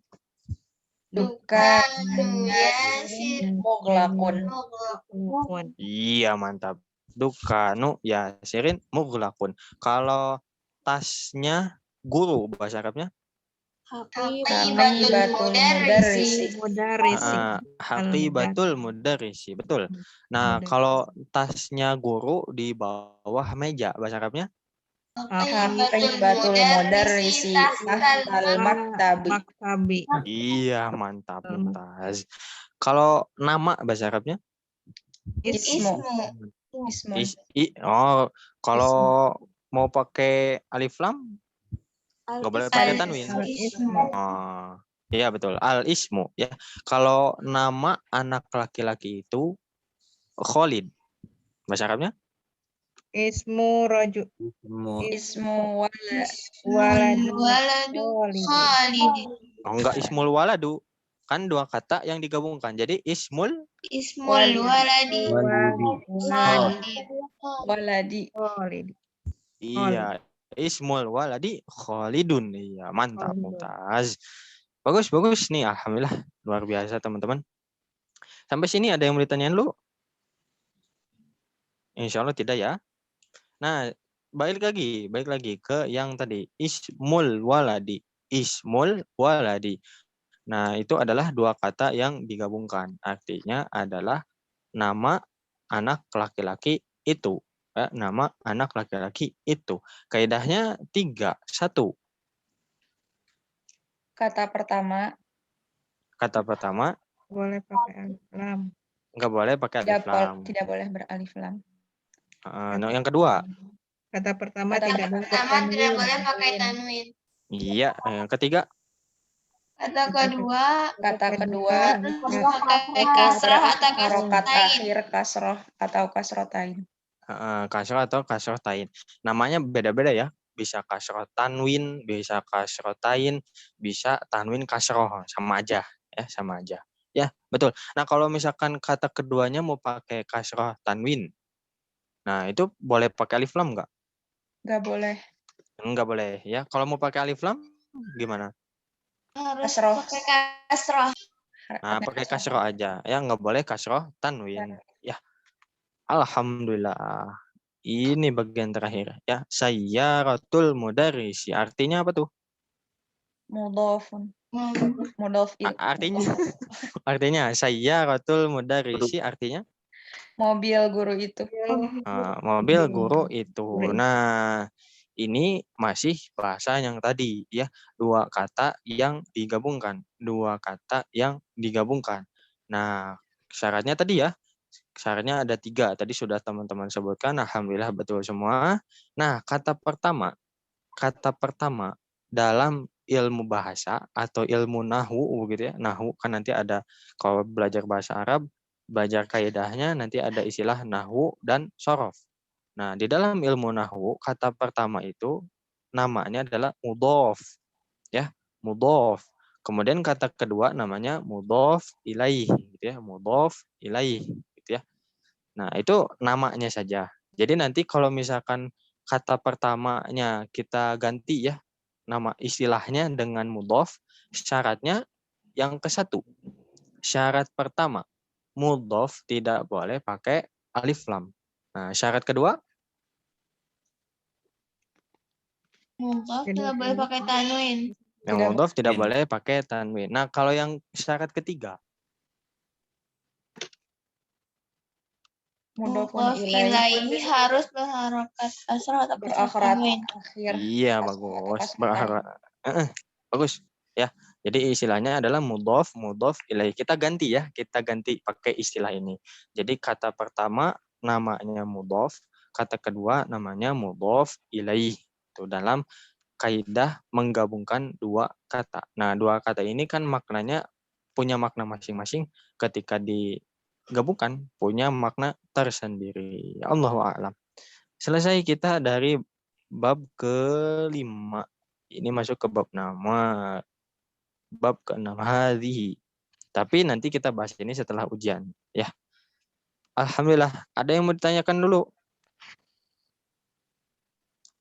Dukanu Yasirin mughlaqun. Iya, mantap. Dukanu Yasirin mughlaqun. Kalau tasnya guru, bahasa Arabnya? Haqibatul mudarrisi. Haqibatul mudarrisi, betul. Nah, kalau tasnya guru di bawah meja, bahasa Arabnya? Haqibatul mudarrisi tahtal maktabi. Iya, mantap, Mumtaz. Kalau nama, bahasa Arabnya? Ismu. Kalau mau pakai alif lam? Nggak boleh pakai tanwin. Iya betul, al-ismu ya. Kalau nama anak laki-laki itu Khalid, bahasa Arabnya? Ismu raju. Ismu Waladu Khalid. Enggak ismul waladu. Kan dua kata yang digabungkan. Jadi ismul waladi. Iya, ismul waladi Khalidun. Iya, mantap, Mumtaz. Bagus nih, alhamdulillah luar biasa teman-teman. Sampai sini ada yang mau ditanyain lu? Insya Allah tidak ya. Nah, balik lagi ke yang tadi ismul waladi. Nah, itu adalah dua kata yang digabungkan. Artinya adalah nama anak laki-laki itu. Ya, nama anak laki-laki itu. Kaidahnya 3. 1. Kata pertama. Boleh pakai alif lam. Enggak boleh pakai alif lam. Tidak boleh beralif lam. Yang kedua. Kata pertama tidak boleh pakai tanwin. Iya. Yang ketiga. Kata kedua pakai kasrah atau harokat kasrotain. akhir kasroh atau kasrotain. Kasroh atau kasrotain. Namanya beda-beda ya. Bisa kasroh tanwin, bisa kasrotain, bisa tanwin kasroh, sama aja ya, sama aja. Ya, betul. Nah, kalau misalkan kata keduanya mau pakai kasroh tanwin. Nah, itu boleh pakai alif lam enggak? Enggak boleh. Enggak boleh ya. Kalau mau pakai alif lam gimana? Harus Kasroh. pakai kasroh. Nah, pakai kasroh aja. Ya, enggak boleh kasroh tanwin. Ya. Alhamdulillah. Ini bagian terakhir ya. Sayyaratul mudarrisi. Artinya apa tuh? Mudhafun. Mudhof Artinya sayyaratul mudarrisi artinya mobil guru itu. mobil guru itu. Nah, ini masih bahasa yang tadi ya, dua kata yang digabungkan. Nah, syaratnya tadi ya, syaratnya ada 3. Tadi sudah teman-teman sebutkan, alhamdulillah betul semua. Nah, kata pertama dalam ilmu bahasa atau ilmu nahwu gitu ya. Nahwu kan nanti ada, kalau belajar bahasa Arab, belajar kaidahnya nanti ada istilah nahwu dan sorof. Nah, di dalam ilmu nahwu kata pertama itu namanya adalah mudhof ya, mudhof. Kemudian kata kedua namanya mudhof ilaih gitu ya, mudhof ilaih gitu ya. Nah, itu namanya saja. Jadi nanti kalau misalkan kata pertamanya kita ganti ya, nama istilahnya dengan mudhof, syaratnya yang ke-1. Syarat pertama, mudhof tidak boleh pakai alif lam. Nah, syarat kedua, Mudhof tidak boleh pakai tanwin. yang mudhof tidak boleh pakai tanwin. Nah, kalau yang syarat ketiga, Mudhof ilaihi harus berharokat kasrah atau berakhirat tanwin. iya bagus, bagus ya. Jadi istilahnya adalah mudhof ilaih. Kita ganti ya, kita ganti pakai istilah ini. Jadi kata pertama namanya mudhof, kata kedua namanya mudhof ilaih. Itu dalam kaidah menggabungkan dua kata. Nah, dua kata ini kan maknanya punya makna masing-masing, ketika digabungkan punya makna tersendiri. Allahu a'lam. Selesai kita dari bab ke-5. Ini masuk ke bab nama. Bab ke-6 hadhihi. Tapi nanti kita bahas ini setelah ujian ya. Alhamdulillah, ada yang mau ditanyakan dulu?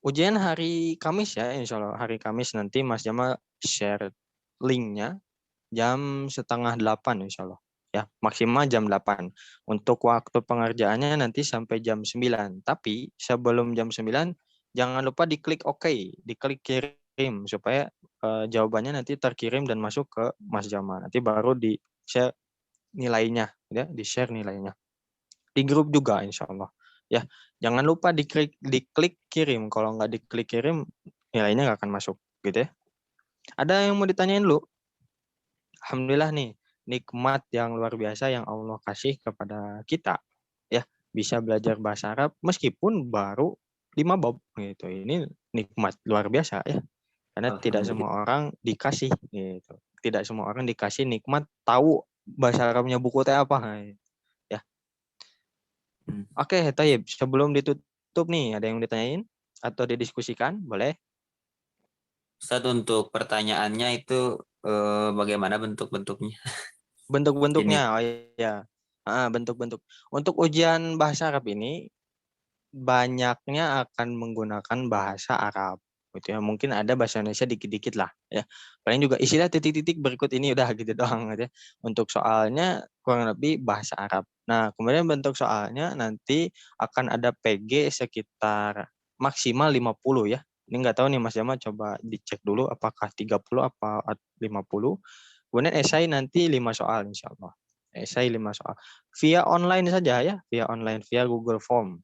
Ujian hari Kamis ya, insya Allah hari Kamis nanti Mas Jamal share linknya jam 7:30 insya Allah. Ya, maksimal jam 8. Untuk waktu pengerjaannya nanti sampai jam 9. Tapi sebelum jam 9, jangan lupa diklik OK, diklik kirim supaya jawabannya nanti terkirim dan masuk ke Mas Jamal. Nanti baru di-share nilainya, ya, di-share nilainya. Di grup juga insya Allah. Ya, jangan lupa diklik kirim. Kalau nggak diklik kirim, nilainya nggak akan masuk, gitu ya. Ada yang mau ditanyain dulu? Alhamdulillah nih, nikmat yang luar biasa yang Allah kasih kepada kita, ya, bisa belajar bahasa Arab meskipun baru 5 bab gitu. Ini nikmat luar biasa ya, karena tidak semua orang dikasih gitu. Tidak semua orang dikasih nikmat tahu bahasa Arabnya buku teh apa. Ya. Oke, Tayyib. Sebelum ditutup nih, ada yang ditanyain atau didiskusikan? Boleh? Ustaz, untuk pertanyaannya itu bagaimana bentuk-bentuknya? Bentuk-bentuknya, oh iya. Bentuk-bentuk. Untuk ujian bahasa Arab ini, banyaknya akan menggunakan bahasa Arab. Gitu ya. Mungkin ada bahasa Indonesia dikit-dikit lah. Ya. Paling juga istilah titik-titik berikut ini udah gitu doang. Gitu ya. Untuk soalnya kurang lebih bahasa Arab. Nah, kemudian bentuk soalnya nanti akan ada PG sekitar maksimal 50 ya. Ini nggak tahu nih Mas Jamal, coba dicek dulu apakah 30 apa 50. Kemudian esai nanti 5 soal insya Allah. Esai 5 soal. Via online saja ya, via online, via Google Form.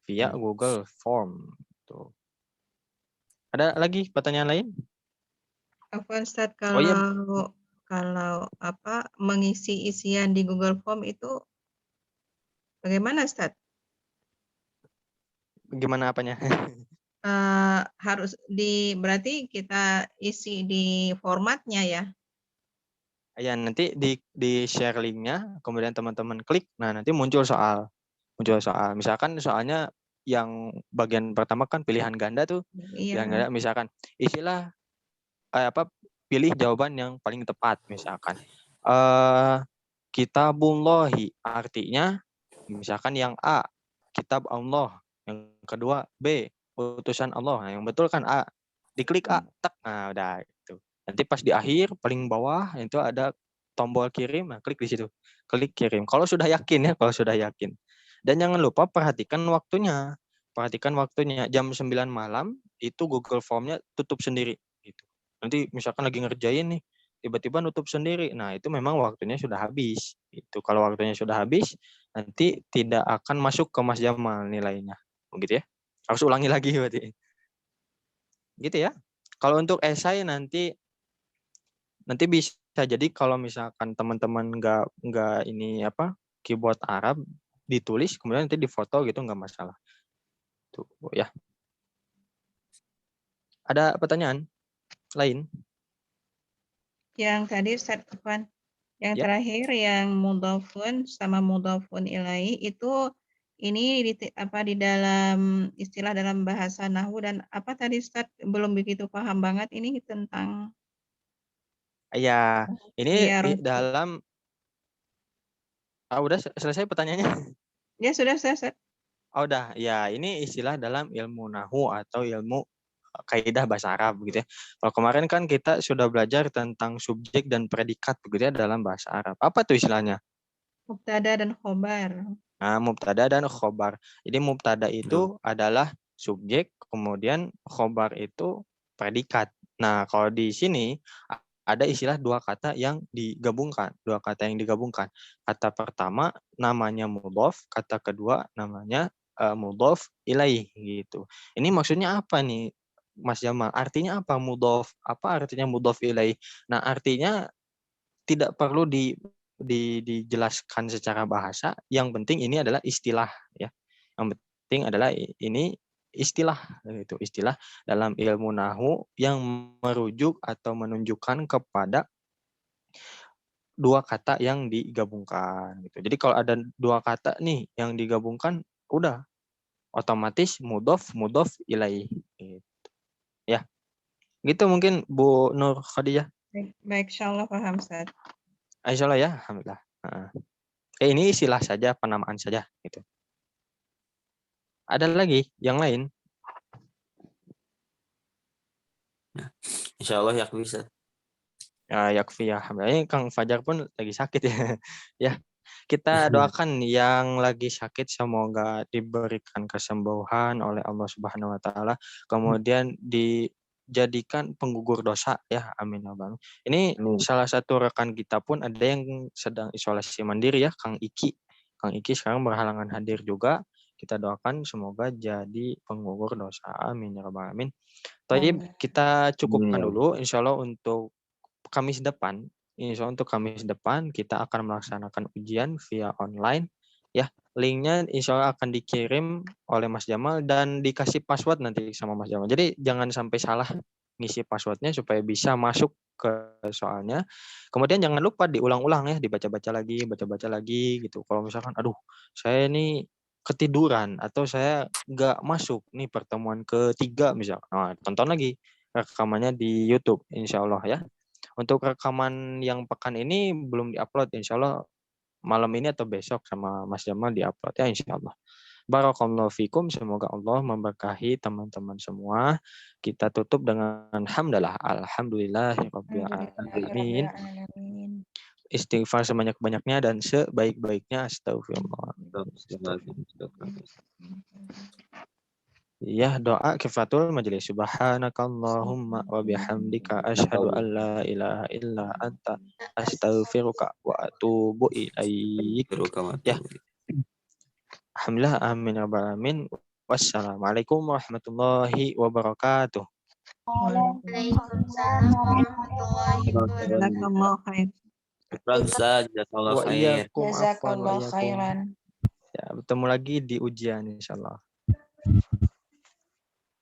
Via Google Form. Tuh. Ada lagi pertanyaan lain? Afwan Ustaz, kalau mengisi isian di Google Form itu bagaimana Ustaz? Gimana apanya? Harus berarti kita isi di formatnya ya? Ya, nanti di share linknya, kemudian teman-teman klik, nah nanti muncul soal. Misalkan soalnya yang bagian pertama kan pilihan ganda tuh. Iya. Pilihan ganda, misalkan istilah pilih jawaban yang paling tepat, misalkan. Kitabullahi artinya misalkan yang A, kitab Allah, yang kedua B, utusan Allah. Nah, yang betul kan A. Diklik A, tak. Nah, udah itu. Nanti pas di akhir paling bawah itu ada tombol kirim, nah klik di situ. Klik kirim. Kalau sudah yakin. Dan jangan lupa perhatikan waktunya. Jam 9 malam itu Google Form-nya tutup sendiri gitu. Nanti misalkan lagi ngerjain nih, tiba-tiba nutup sendiri. Nah, itu memang waktunya sudah habis. Itu kalau waktunya sudah habis, nanti tidak akan masuk ke Mas Jamal nilainya. Begitu ya. Harus ulangi lagi berarti. Gitu ya. Kalau untuk esai nanti bisa jadi kalau misalkan teman-teman nggak ini apa keyboard Arab ditulis kemudian nanti difoto gitu nggak masalah. Tuh ya. Ada pertanyaan lain? Yang tadi Ustaz Afwan, yang Ya. terakhir yang mudhafun sama mudhafun ilaih itu ini di dalam istilah dalam bahasa nahwu dan apa tadi Ustaz belum begitu paham banget ini tentang Ya, ini ya dalam udah selesai pertanyaannya? Ya sudah Ustaz. Oh, udah. Ya, ini istilah dalam ilmu nahwu atau ilmu kaidah bahasa Arab gitu ya. Kalau kemarin kan kita sudah belajar tentang subjek dan predikat begitu ya dalam bahasa Arab. Apa tuh istilahnya? Mubtada dan khobar. Nah, mubtada dan khobar. Jadi mubtada itu adalah subjek, kemudian khobar itu predikat. Nah, kalau di sini ada istilah dua kata yang digabungkan. Kata pertama namanya mudhof, kata kedua namanya mudhof ilaih gitu. Ini maksudnya apa nih, Mas Jamal? Artinya apa mudhof? Apa artinya mudhof ilaih? Nah, artinya tidak perlu dijelaskan secara bahasa. Yang penting ini adalah istilah ya. Yang penting adalah ini istilah gitu, istilah dalam ilmu nahwu yang merujuk atau menunjukkan kepada dua kata yang digabungkan gitu. Jadi kalau ada dua kata nih yang digabungkan udah otomatis mudhof ilaih gitu. Ya. Gitu mungkin Bu Nur Khadijah. Baik, insyaallah paham Ustaz. Insyaallah ya, alhamdulillah. Ini istilah saja, penamaan saja gitu. Ada lagi yang lain? Insya Allah ya bisa. Ya, yakfi ya. Ini Kang Fajar pun lagi sakit ya. Ya, kita doakan yang lagi sakit semoga diberikan kesembuhan oleh Allah Subhanahu wa taala. Kemudian dijadikan penggugur dosa ya. Amin ya rabbal alamin. Ini salah satu rekan kita pun ada yang sedang isolasi mandiri ya, Kang Iki. Kang Iki sekarang berhalangan hadir juga. Kita doakan semoga jadi penggugur dosa. Amin ya rabbal alamin. Thayyib, kita cukupkan dulu insyaallah untuk Kamis depan. Insya Allah untuk Kamis depan kita akan melaksanakan ujian via online ya. Linknya insya Allah akan dikirim oleh Mas Jamal dan dikasih password nanti sama Mas Jamal. Jadi jangan sampai salah ngisi passwordnya supaya bisa masuk ke soalnya. Kemudian jangan lupa diulang-ulang ya, baca-baca lagi gitu. Kalau misalkan aduh saya ini ketiduran atau saya nggak masuk nih pertemuan ketiga misal, nah, tonton lagi rekamannya di YouTube insya Allah ya. Untuk rekaman yang pekan ini belum diupload, insya Allah malam ini atau besok sama Mas Jamal diupload ya insya Allah. Barakallahu fikum, semoga Allah memberkahi teman-teman semua. Kita tutup dengan hamdalah, alhamdulillahirabbil alamin. Istighfar sebanyak-banyaknya dan sebaik-baiknya astagfirullah. Ya, doa kifatul majelis. Subhanakallahumma wa bihamdika asyhadu an la ilaha illa anta astaghfiruka wa atubu ilaik. Ya. Alhamdulillah, amin ya rabbal alamin. Wassalamualaikum warahmatullahi wabarakatuh. Waalaikumsalam warahmatullahi wabarakatuh. Jazakallah khairan. Ya, bertemu lagi di ujian insyaallah.